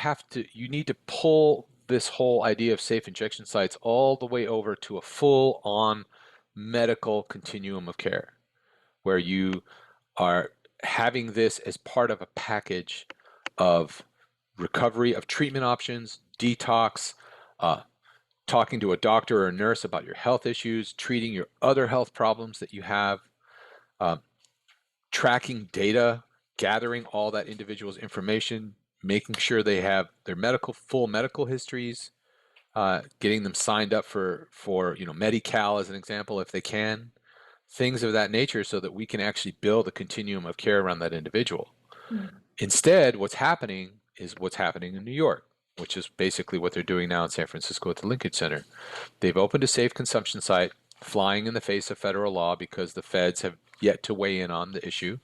need to pull this whole idea of safe injection sites all the way over to a full on medical continuum of care, where you are having this as part of a package of recovery, of treatment options, detox, talking to a doctor or a nurse about your health issues, treating your other health problems that you have, tracking data, gathering all that individual's information, making sure they have their full medical histories, getting them signed up for Medi-Cal as an example, if they can, things of that nature, so that we can actually build a continuum of care around that individual. Instead, what's happening is what's happening in New York, which is basically what they're doing now in San Francisco at the Linkage Center. They've opened a safe consumption site, flying in the face of federal law because the feds have yet to weigh in on the issue,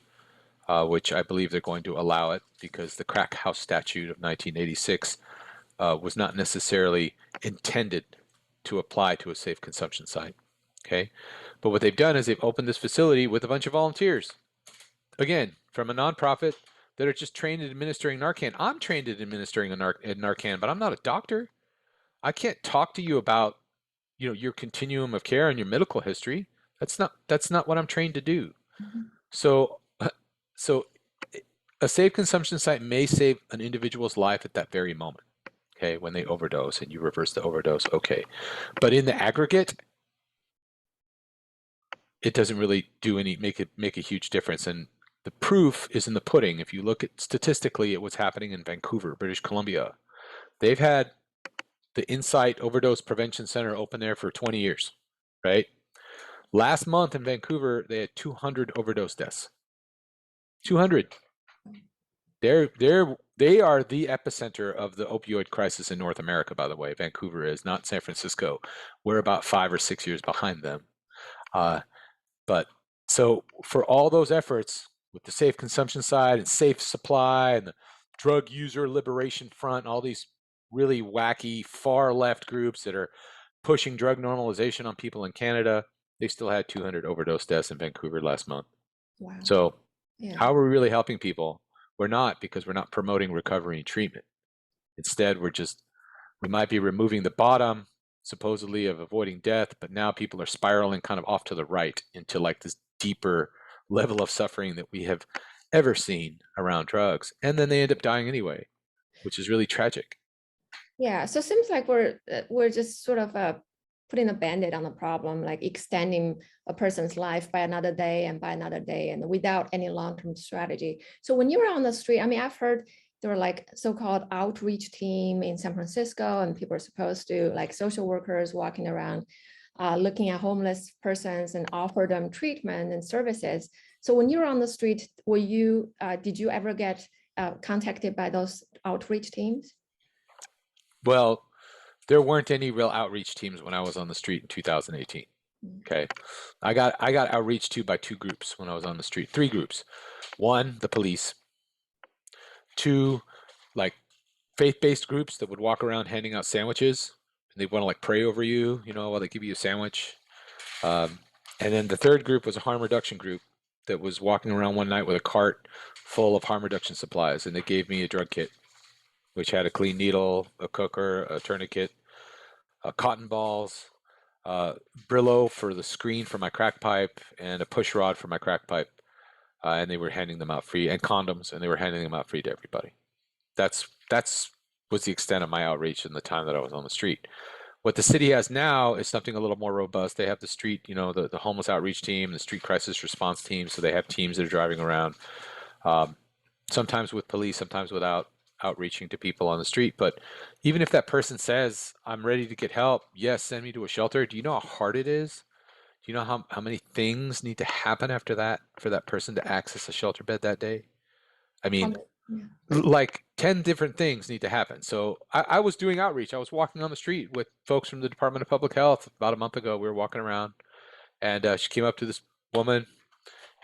which I believe they're going to allow it because the crack house statute of 1986 was not necessarily intended to apply to a safe consumption site. Okay, but what they've done is they've opened this facility with a bunch of volunteers, again, from a nonprofit, that are just trained in administering Narcan. I'm trained in administering Narcan, but I'm not a doctor. I can't talk to you about, your continuum of care and your medical history. That's not what I'm trained to do. Mhm. So, so a safe consumption site may save an individual's life at that very moment. Okay, when they overdose and you reverse the overdose, okay. But in the aggregate, it doesn't really do any make a huge difference. And the proof is in the pudding. If you look at statistically at what's happening in Vancouver, British Columbia, they've had the Insight Overdose Prevention Center open there for 20 years, right? Last month in Vancouver, they had 200 overdose deaths. 200. They are the epicenter of the opioid crisis in North America, by the way. Vancouver is, not San Francisco. We're about 5 or 6 years behind them. Uh, But so for all those efforts with the safe consumption side and safe supply and the drug user liberation front, all these really wacky far left groups that are pushing drug normalization on people in Canada, they still had 200 overdose deaths in Vancouver last month. Wow. So Yeah. how are we really helping people? We're not, because we're not promoting recovery and treatment. Instead, we might be removing the bottom supposedly of avoiding death, but now people are spiraling kind of off to the right into like this deeper level of suffering that we have ever seen around drugs. And then they end up dying anyway, which is really tragic. Yeah, so it seems like we're just sort of putting a band-aid on the problem, like extending a person's life by another day and by another day, and without any long-term strategy. So when you were on the street, I mean, I've heard there were like so-called outreach team in San Francisco, and people are supposed to, like social workers walking around, looking at homeless persons and offer them treatment and services. So when you were on the street, did you ever get contacted by those outreach teams? Well, there weren't any real outreach teams when I was on the street in 2018. Mm. Okay. I got outreach to by two groups when I was on the street. Three groups. One, the police. Two, like faith-based groups that would walk around handing out sandwiches, and they want to like pray over you, while they give you a sandwich. Um, and then the third group was a harm reduction group that was walking around one night with a cart full of harm reduction supplies, and they gave me a drug kit, which had a clean needle, a cooker, a tourniquet, cotton balls, uh, Brillo for the screen for my crack pipe, and a push rod for my crack pipe. And they were handing them out free, and condoms, and they were handing them out free to everybody. That's was the extent of my outreach in the time that I was on the street. What the city has now is something a little more robust. They have the street, the homeless outreach team, the street crisis response team. So they have teams that are driving around, um, sometimes with police, sometimes without, outreaching to people on the street. But even if that person says, I'm ready to get help, yes, send me to a shelter. Do you know how hard it is? Do you know how many things need to happen after that for that person to access a shelter bed that day? I mean, Yeah. like 10 different things need to happen. So I was doing outreach. I was walking on the street with folks from the Department of Public Health about a month ago. We were walking around, and she came up to this woman,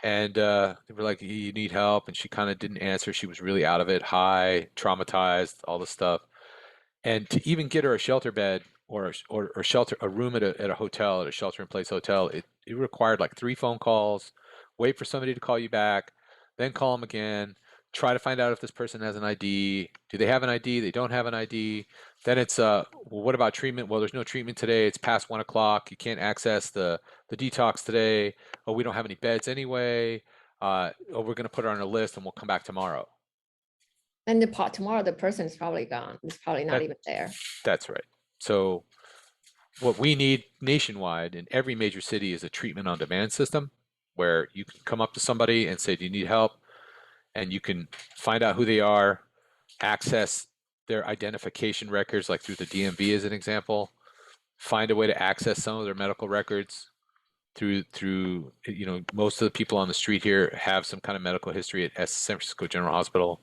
and they were like, "You need help?" And she kind of didn't answer. She was really out of it, high, traumatized, all this stuff. And to even get her a shelter bed or shelter a room at a hotel, at a shelter in place hotel, it required like 3 phone calls, wait for somebody to call you back, then call them again, try to find out if this person has an ID. Do they have an ID? They don't have an ID. Then it's well, what about treatment? Well, there's no treatment today. It's past 1 o'clock. You can't access the detox today. Oh, we don't have any beds anyway. Oh, we're gonna put her on a list and we'll come back tomorrow. And tomorrow, the person is probably gone. It's probably not That even there. that's right. So what we need nationwide in every major city is a treatment on demand system where you can come up to somebody and say, do you need help? And you can find out who they are, access their identification records, like through the DMV as an example, find a way to access some of their medical records through most of the people on the street here have some kind of medical history at San Francisco General Hospital,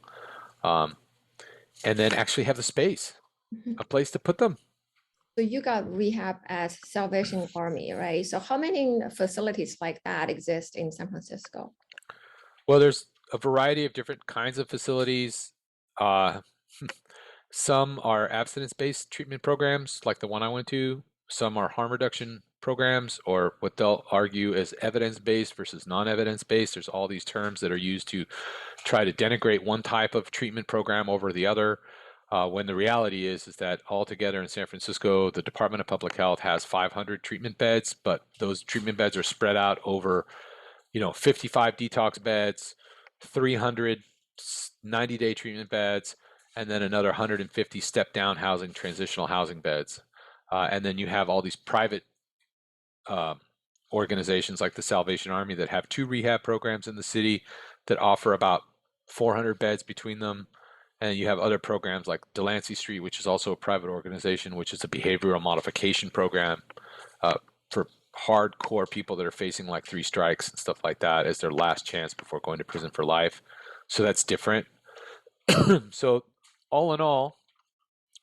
um, and then actually have the space, Mhm. a place to put them. So you got rehab at Salvation Army, right? So how many facilities like that exist in San Francisco? Well, there's a variety of different kinds of facilities. Uh, some are abstinence-based treatment programs, like the one I went to. Some are harm reduction programs, or what they'll argue is evidence-based versus non-evidence-based. There's all these terms that are used to try to denigrate one type of treatment program over the other. when the reality is that altogether in San Francisco, the Department of Public Health has 500 treatment beds, but those treatment beds are spread out over, 55 detox beds, 300 90-day treatment beds, and then another 150 step-down housing, transitional housing beds. And then you have all these private um, organizations like the Salvation Army that have two rehab programs in the city that offer about 400 beds between them. And you have other programs like Delancey Street, which is also a private organization, which is a behavioral modification program for hardcore people that are facing like 3 strikes and stuff like that as their last chance before going to prison for life. So that's different. So all in all,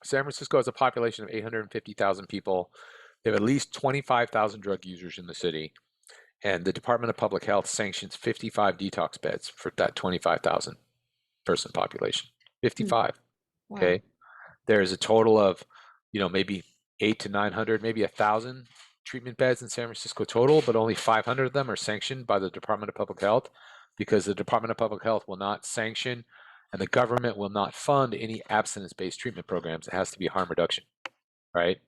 San Francisco has a population of 850,000 people. They have at least 25,000 drug users in the city, and the Department of Public Health sanctions 55 detox beds for that 25,000 person population. Mm. 55. Wow. Okay. There's a total of, maybe 8 to 900, maybe 1,000 treatment beds in San Francisco total, but only 500 of them are sanctioned by the Department of Public Health because the Department of Public Health will not sanction and the government will not fund any abstinence-based treatment programs. It has to be harm reduction, right?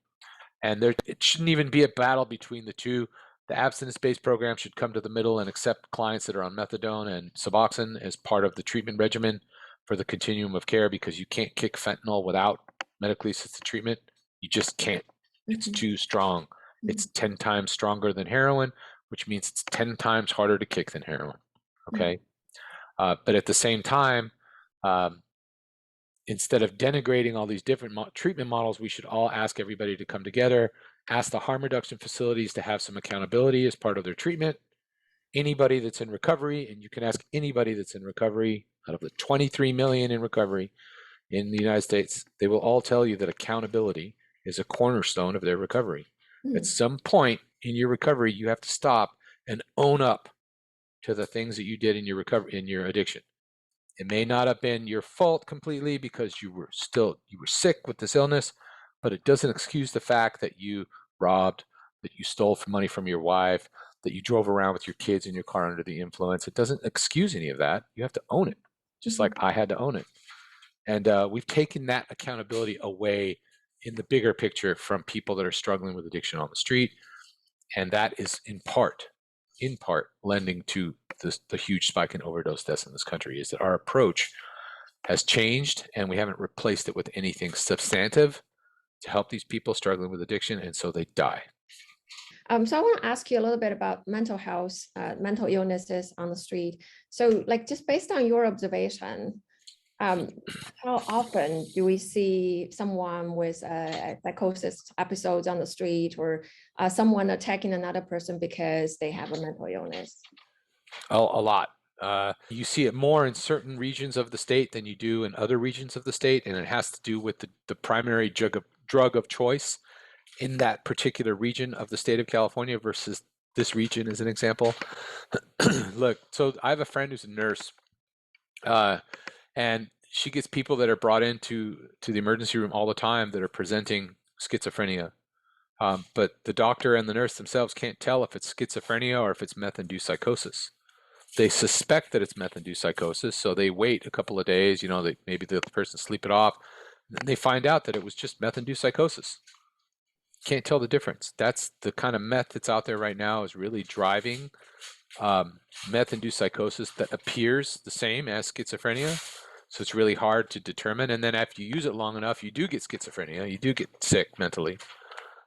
And it shouldn't even be a battle between the two. The abstinence-based program should come to the middle and accept clients that are on methadone and Suboxone as part of the treatment regimen for the continuum of care because you can't kick fentanyl without medically assisted treatment. You just can't. It's Mhm. too strong. It's 10 times stronger than heroin, which means it's 10 times harder to kick than heroin. Mhm. Okay. But at the same time, um, instead of denigrating all these different treatment models, we should all ask everybody to come together, ask the harm reduction facilities to have some accountability as part of their treatment. Anybody that's in recovery, and you can ask anybody that's in recovery, out of the 23 million in recovery in the United States, they will all tell you that accountability is a cornerstone of their recovery. At Mm. some point in your recovery, you have to stop and own up to the things that you did in your recovery, in your addiction. It may not have been your fault completely because you were sick with this illness, but it doesn't excuse the fact that you robbed, that you stole money from your wife, that you drove around with your kids in your car under the influence. It doesn't excuse any of that. You have to own it, just like Mhm. I had to own it. And we've taken that accountability away in the bigger picture from people that are struggling with addiction on the street, and that is in part, lending to the huge spike in overdose deaths in this country. Is that our approach has changed and we haven't replaced it with anything substantive to help these people struggling with addiction, and so they die. So I want to ask you a little bit about mental health, mental illnesses on the street. So, like, just based on your observation, um, how often do we see someone with psychosis episodes on the street, or someone attacking another person because they have a mental illness? A lot. You see it more in certain regions of the state than you do in other regions of the state, and it has to do with the primary drug of choice in that particular region of the state of California versus this region, as an example. Look, so I have a friend who's a nurse, uh, and she gets people that are brought into the emergency room all the time that are presenting schizophrenia. But the doctor and the nurse themselves can't tell if it's schizophrenia or if it's meth-induced psychosis. They suspect that it's meth-induced psychosis, so they wait a couple of days. Maybe the person sleep it off. And then they find out that it was just meth-induced psychosis. Can't tell the difference. That's the kind of meth that's out there right now is really driving meth-induced psychosis that appears the same as schizophrenia. So it's really hard to determine. And then after you use it long enough, you do get schizophrenia. You do get sick mentally.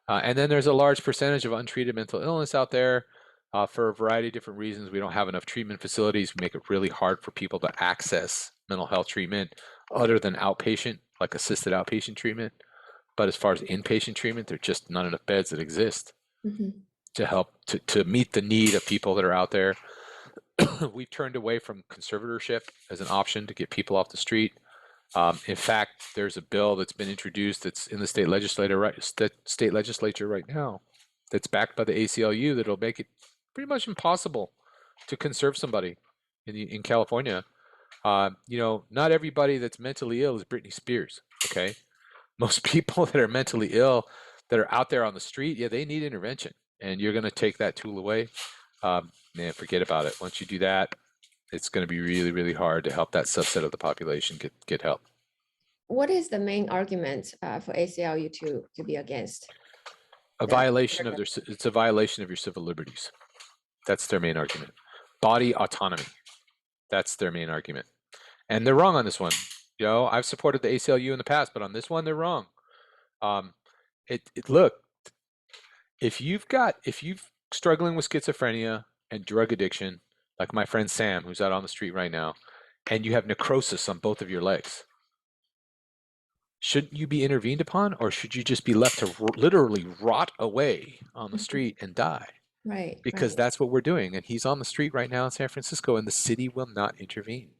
And then there's a large percentage of untreated mental illness out there for a variety of different reasons. We don't have enough treatment facilities. We make it really hard for people to access mental health treatment other than outpatient, like assisted outpatient treatment. But as far as inpatient treatment, there are just not enough beds that exist Mhm. to help to meet the need of people that are out there. We've turned away from conservatorship as an option to get people off the street. In fact, there's a bill that's been introduced that's in the state legislature right now that's backed by the ACLU that'll make it pretty much impossible to conserve somebody in California. Not everybody that's mentally ill is Britney Spears. Okay, most people that are mentally ill that are out there on the street, yeah, they need intervention, and you're going to take that tool away. Man, forget about it. Once you do that, it's going to be really, really hard to help that subset of the population get help. what is the main argument for ACLU to be against A the? violation of it's a violation of your civil liberties. That's their main argument. Body autonomy. That's their main argument. And they're wrong on this one. I've supported the ACLU in the past, but on this one, they're wrong. Look, if you've struggling with schizophrenia and drug addiction, like my friend Sam, who's out on the street right now, and you have necrosis on both of your legs, shouldn't you be intervened upon, or should you just be left to literally rot away on the street and die? Right, Because right. that's what we're doing. And he's on the street right now in San Francisco, and the city will not intervene.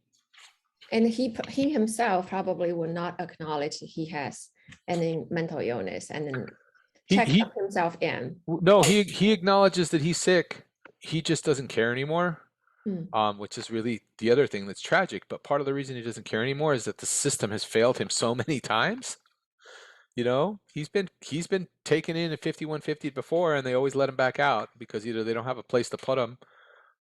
And he himself probably will not acknowledge he has any mental illness and then He check he himself in. no, he acknowledges that he's sick. He just doesn't care anymore. Hmm. Which is really the other thing that's tragic. But part of the reason he doesn't care anymore is that the system has failed him so many times. He's been taken in at 5150 before, and they always let him back out because either they don't have a place to put him,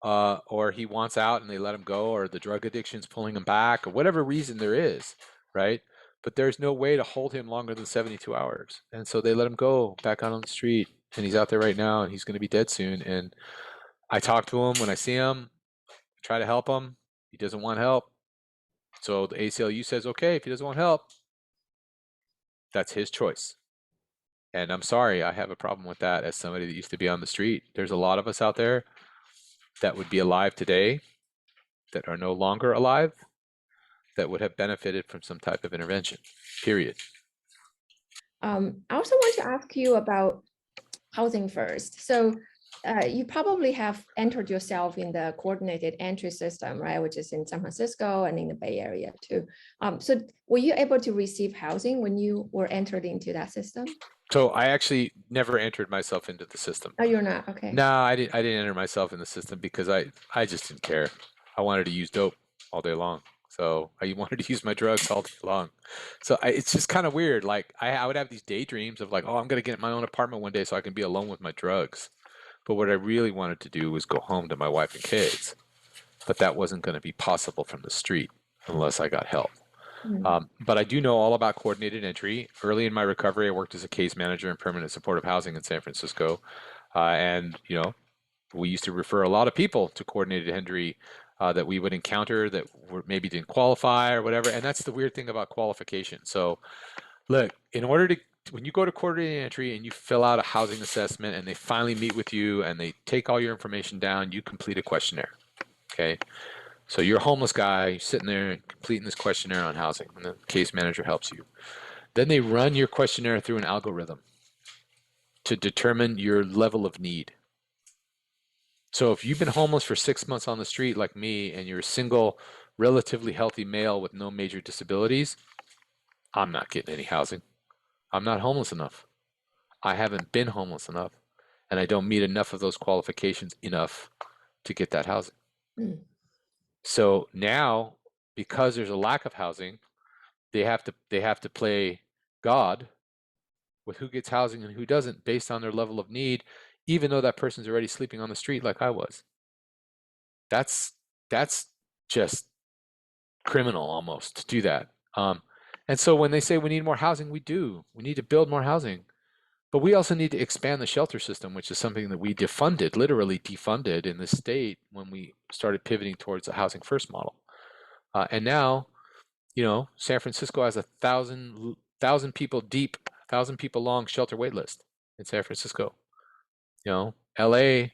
or he wants out and they let him go, or the drug addiction's pulling him back, or whatever reason there is, right? But there's no way to hold him longer than 72 hours, and so they let him go back out on the street, and he's out there right now, and he's going to be dead soon. And I talk to him when I see him, try to help him. He doesn't want help, so the ACLU says, okay, if he doesn't want help, that's his choice. And I'm sorry, I have a problem with that as somebody that used to be on the street. There's a lot of us out there that would be alive today that are no longer alive that would have benefited from some type of intervention, period. I also want to ask you about housing first. So you probably have entered yourself in the coordinated entry system, right? Which is in San Francisco and in the Bay Area too. So were you able to receive housing when you were entered into that system? So I actually never entered myself into the system. Oh, you're not, okay. No, I didn't enter myself in the system because I just didn't care. I wanted to use dope all day long. So I wanted to use my drugs all day long. So it's just kind of weird. Like I would have these daydreams of like, oh, I'm gonna get my own apartment one day so I can be alone with my drugs. But what I really wanted to do was go home to my wife and kids. But that wasn't going to be possible from the street unless I got help. Mm. But I do know all about coordinated entry. Early in my recovery, I worked as a case manager in permanent supportive housing in San Francisco. And, we used to refer a lot of people to coordinated entry that we would encounter that maybe didn't qualify or whatever. And that's the weird thing about qualification. So, look, when you go to coordinated entry and you fill out a housing assessment and they finally meet with you and they take all your information down, you complete a questionnaire. Okay. So you're a homeless guy, you're sitting there completing this questionnaire on housing, and the case manager helps you. Then they run your questionnaire through an algorithm to determine your level of need. So if you've been homeless for 6 months on the street like me, and you're a single, relatively healthy male with no major disabilities, I'm not getting any housing. I'm not homeless enough. I haven't been homeless enough, and I don't meet enough of those qualifications enough to get that housing. Mm. So now, because there's a lack of housing, they have to play God with who gets housing and who doesn't based on their level of need, even though that person's already sleeping on the street like I was. That's that's just criminal almost to do that. And so when they say we need more housing, we do. We need to build more housing. But we also need to expand the shelter system, which is something that we defunded, literally defunded in the state when we started pivoting towards a housing first model. And now, San Francisco has 1,000 people deep, 1,000 people long shelter wait list in San Francisco. LA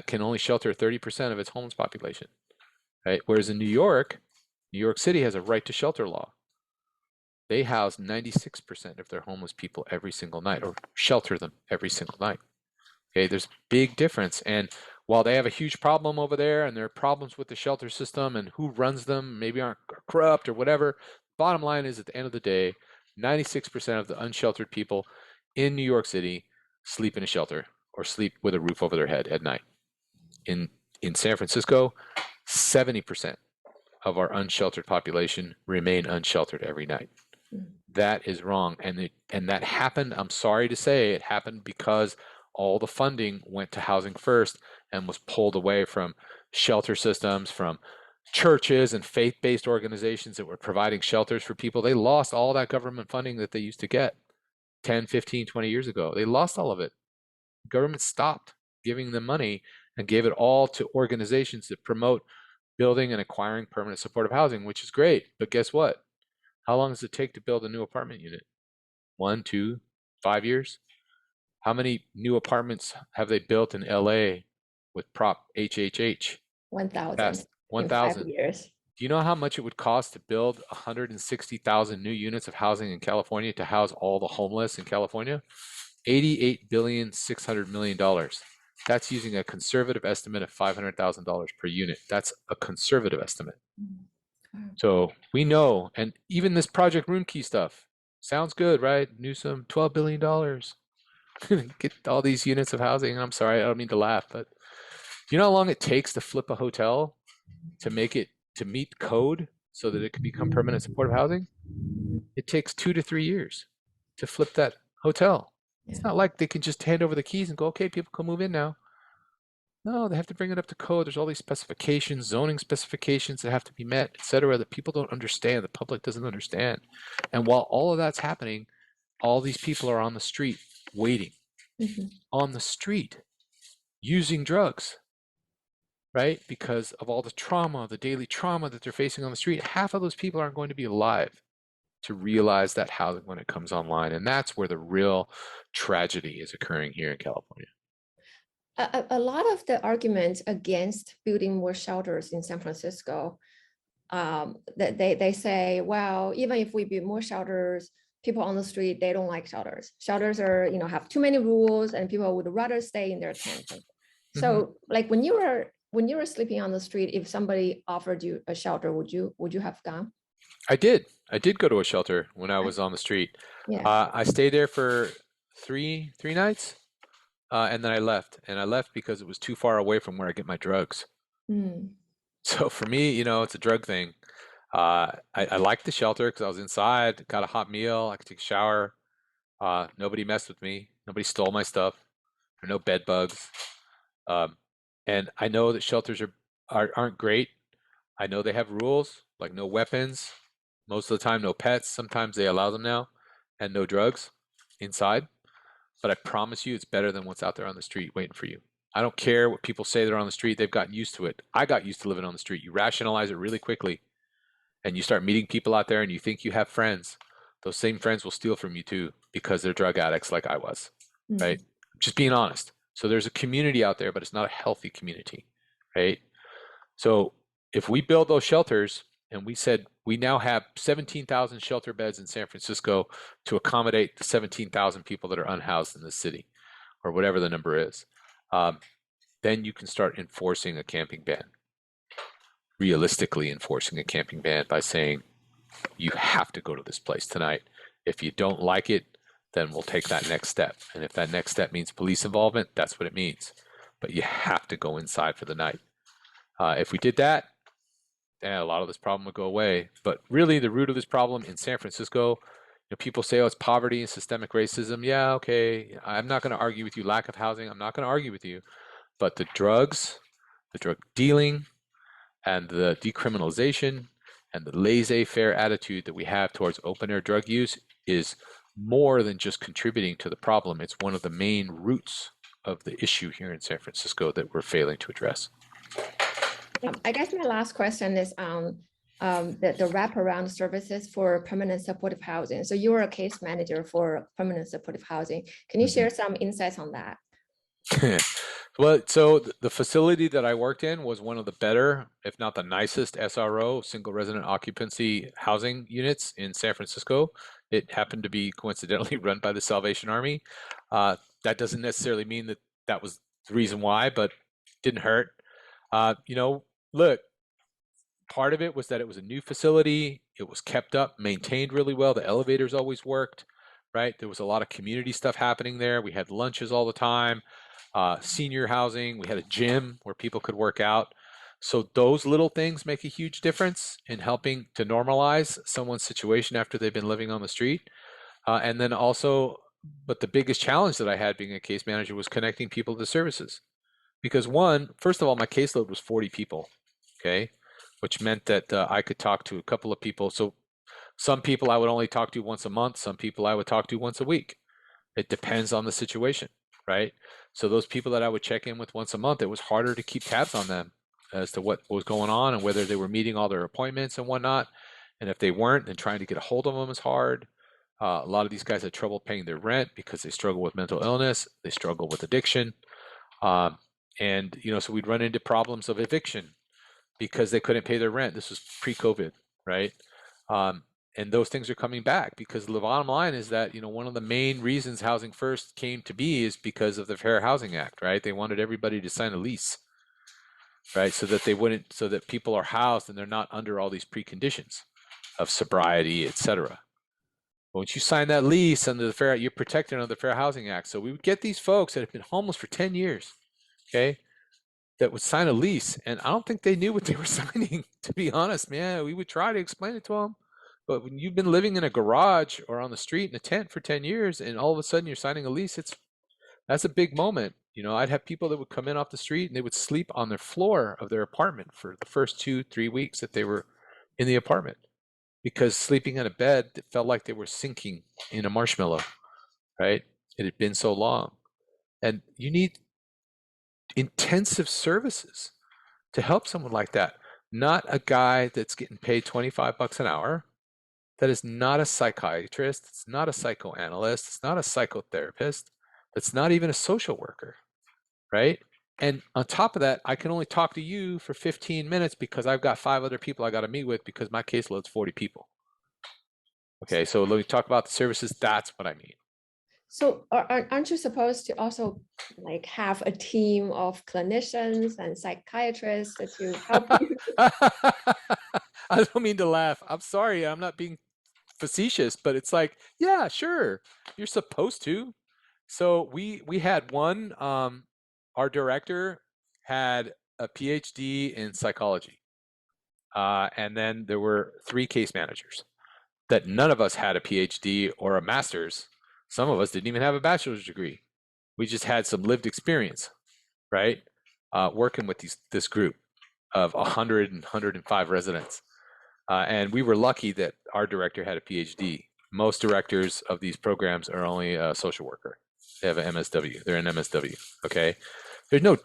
can only shelter 30% of its homeless population, right? Whereas in New York City has a right to shelter law. They house 96% of their homeless people every single night, or shelter them every single night. Okay, there's a big difference. And while they have a huge problem over there, and there are problems with the shelter system and who runs them, maybe aren't corrupt or whatever, bottom line is at the end of the day, 96% of the unsheltered people in New York City sleep in a shelter or sleep with a roof over their head at night. In San Francisco, 70% of our unsheltered population remain unsheltered every night. Mm. That is wrong. And that happened, I'm sorry to say, it happened because all the funding went to housing first and was pulled away from shelter systems, from churches and faith-based organizations that were providing shelters for people, they lost all that government funding that they used to get 10, 15, 20 years ago. They lost all of it. Government stopped giving them money and gave it all to organizations that promote building and acquiring permanent supportive housing, which is great. But guess what? How long does it take to build a new apartment unit? 1, 2, 5 years? How many new apartments have they built in LA with Prop HHH? 1,000 Past in five 1,000. years. Do you know how much it would cost to build 160,000 new units of housing in California to house all the homeless in California? $88,600,000,000. That's using a conservative estimate of $500,000 per unit. That's a conservative estimate. Mm. Wow. So we know, and even this Project Roomkey stuff sounds good, right? Newsom, $12 billion. Get all these units of housing. I'm sorry, I don't mean to laugh, but do you know how long it takes to flip a hotel to make it to meet code so that it can become permanent supportive housing? It takes 2 to 3 years to flip that hotel. Yeah. It's not like they can just hand over the keys and go, okay, people can move in now. No, they have to bring it up to code. There's all these specifications, zoning specifications that have to be met, et cetera, that people don't understand, the public doesn't understand. And while all of that's happening, all these people are on the street waiting, Mhm. on the street, using drugs, right? Because of all the trauma, the daily trauma that they're facing on the street. Half of those people aren't going to be alive to realize that housing when it comes online. And that's where the real tragedy is occurring here in California. A lot of the arguments against building more shelters in San Francisco, that they say, well, even if we build more shelters, people on the street, they don't like shelters. Shelters are, have too many rules, and people would rather stay in their tents. Mhm. So, like when you were sleeping on the street, if somebody offered you a shelter, would you have gone? I did. I did go to a shelter when I was on the street. Yeah. I stayed there for three nights, and then I left. And I left because it was too far away from where I get my drugs. Mm. So for me, it's a drug thing. I liked the shelter because I was inside, got a hot meal, I could take a shower. Nobody messed with me. Nobody stole my stuff. There are no bed bugs. Um, and I know that shelters aren't great. I know they have rules like no weapons. Most of the time, no pets. Sometimes they allow them now, and no drugs inside. But I promise you, it's better than what's out there on the street waiting for you. I don't care what people say they're on the street. They've gotten used to it. I got used to living on the street. You rationalize it really quickly, and you start meeting people out there, and you think you have friends. Those same friends will steal from you too because they're drug addicts like I was, right? Mm. Just being honest. So there's a community out there, but it's not a healthy community, right? So if we build those shelters and we said we now have 17,000 shelter beds in San Francisco to accommodate the 17,000 people that are unhoused in the city, or whatever the number is, um, then you can start enforcing a camping ban, realistically enforcing a camping ban by saying, you have to go to this place tonight. If you don't like it, then we'll take that next step. And if that next step means police involvement, that's what it means. But you have to go inside for the night. If we did that, then a lot of this problem would go away. But really, the root of this problem in San Francisco, people say, oh, it's poverty and systemic racism. Yeah, okay. I'm not going to argue with you. Lack of housing. I'm not going to argue with you. But the drugs, the drug dealing, and the decriminalization and the laissez-faire attitude that we have towards open-air drug use is more than just contributing to the problem. It's one of the main roots of the issue here in San Francisco that we're failing to address. I guess my last question is on the wraparound services for permanent supportive housing. So you are a case manager for permanent supportive housing. Can you share some insights on that? Well, so the facility that I worked in was one of the better, if not the nicest SRO, single resident occupancy housing units in San Francisco. It happened to be coincidentally run by the Salvation Army. That doesn't necessarily mean that that was the reason why, but didn't hurt. Look, part of it was that it was a new facility. It was kept up, maintained really well. The elevators always worked, right? There was a lot of community stuff happening there. We had lunches all the time. Senior housing. We had a gym where people could work out. So those little things make a huge difference in helping to normalize someone's situation after they've been living on the street. And then also, but the biggest challenge that I had being a case manager was connecting people to services. Because first of all, my caseload was 40 people, okay? which meant that I could talk to a couple of people. So some people I would only talk to once a month. Some people I would talk to once a week. It depends on the situation, right? So those people that I would check in with once a month, it was harder to keep tabs on them as to what was going on and whether they were meeting all their appointments and whatnot. And if they weren't, then trying to get a hold of them is hard. A lot of these guys had trouble paying their rent because they struggle with mental illness, they struggle with addiction, um, and so we'd run into problems of eviction because they couldn't pay their rent. This was pre-COVID, right? Um, and those things are coming back because the bottom line is that one of the main reasons Housing First came to be is because of the Fair Housing Act, right? They wanted everybody to sign a lease, right, so that people are housed and they're not under all these preconditions of sobriety, etc. Once you sign that lease under the Fair, you're protected under the Fair Housing Act. So we would get these folks that have been homeless for 10 years, okay, that would sign a lease, and I don't think they knew what they were signing, to be honest, man. We would try to explain it to them, but when you've been living in a garage or on the street in a tent for 10 years, and all of a sudden you're signing a lease, that's a big moment. I'd have people that would come in off the street and they would sleep on their floor of their apartment for the first 2-3 weeks that they were in the apartment because sleeping in a bed that felt like they were sinking in a marshmallow, right? It had been so long. And you need intensive services to help someone like that, not a guy that's getting paid 25 bucks an hour, that is not a psychiatrist, it's not a psychoanalyst, it's not a psychotherapist, it's not even a social worker, right? And on top of that, I can only talk to you for 15 minutes because I've got 5 other people I got to meet with because my caseload's 40 people. Okay, so let me talk about the services. That's what I mean. So aren't you supposed to also like have a team of clinicians and psychiatrists to help you? I don't mean to laugh. I'm sorry. I'm not being facetious, but it's like, yeah, sure. You're supposed to. So we had one, our director had a PhD in psychology. And then there were 3 case managers that none of us had a PhD or a master's. Some of us didn't even have a bachelor's degree. We just had some lived experience, right? Working with this group of 100 and 105 residents. And we were lucky that our director had a PhD. Most directors of these programs are only a social worker. They have an MSW. They're an MSW. Okay. There's no,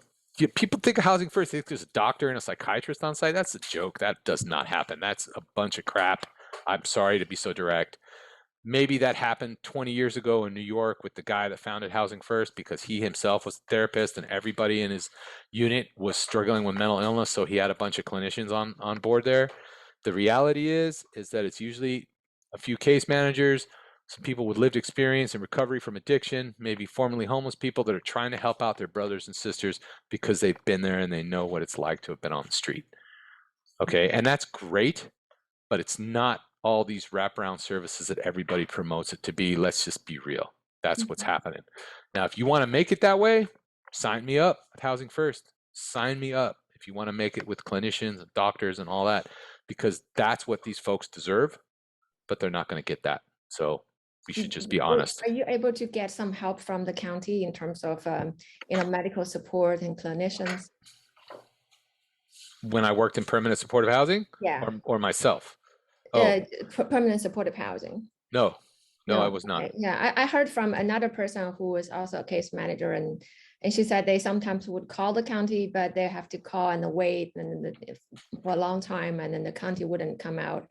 people think of Housing First. They think there's a doctor and a psychiatrist on site. That's a joke. That does not happen. That's a bunch of crap. I'm sorry to be so direct. Maybe that happened 20 years ago in New York with the guy that founded Housing First because he himself was a therapist and everybody in his unit was struggling with mental illness. So he had a bunch of clinicians on board there. The reality is that it's usually a few case managers, some people with lived experience and recovery from addiction, maybe formerly homeless people that are trying to help out their brothers and sisters because they've been there and they know what it's like to have been on the street. Okay, and that's great, but it's not all these wraparound services that everybody promotes it to be. Let's just be real. That's what's happening. Now, if you want to make it that way, sign me up at Housing First. Sign me up if you want to make it with clinicians and doctors and all that, because that's what these folks deserve, but they're not going to get that. So we should just be honest. Are you able to get some help from the county in terms of medical support and clinicians? When I worked in permanent supportive housing, Yeah. or myself? Oh, Permanent supportive housing. no, I No. was not. Okay. Yeah, I heard from another person who was also a case manager, and she said they sometimes would call the county, but they have to call and wait for a long time, and then the county wouldn't come out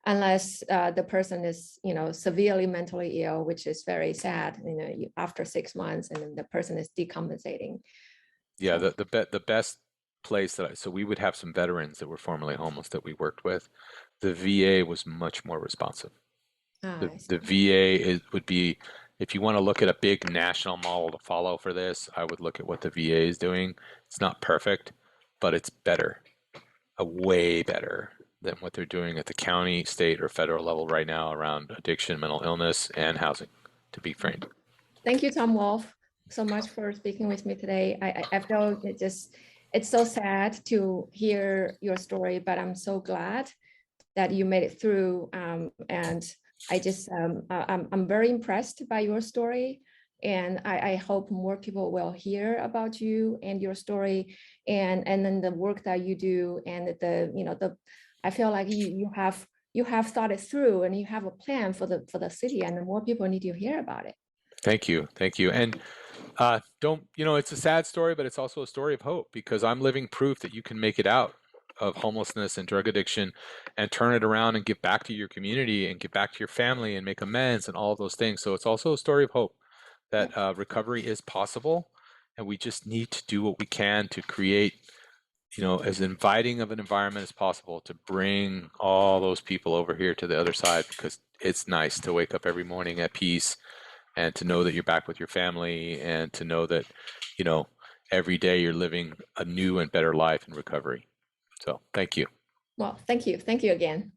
unless the person is, severely mentally ill, which is very sad. After 6 months, and then the person is decompensating. Yeah, So, the best place so we would have some veterans that were formerly homeless that we worked with. The VA was much more responsive. I The see. VA would be, if you want to look at a big national model to follow for this, I would look at what the VA is doing. It's not perfect, but it's better, way better than what they're doing at the county, state, or federal level right now around addiction, mental illness, and housing, to be frank. Thank you, Tom Wolf, so much for speaking with me today. I feel it's so sad to hear your story, but I'm so glad that you made it through. And I'm very impressed by your story. And I hope more people will hear about you and your story, and then the work that you do, and the I feel like you have thought it through, and you have a plan for the city, and more people need to hear about it. Thank you. Thank you. And don't, it's a sad story, but it's also a story of hope because I'm living proof that you can make it out of homelessness and drug addiction and turn it around and give back to your community and give back to your family and make amends and all of those things. So it's also a story of hope that Yeah. recovery is possible. And we just need to do what we can to create, as inviting of an environment as possible to bring all those people over here to the other side because it's nice to wake up every morning at peace and to know that you're back with your family and to know that, you know, every day you're living a new and better life in recovery. So thank you. Well, thank you. Thank you again.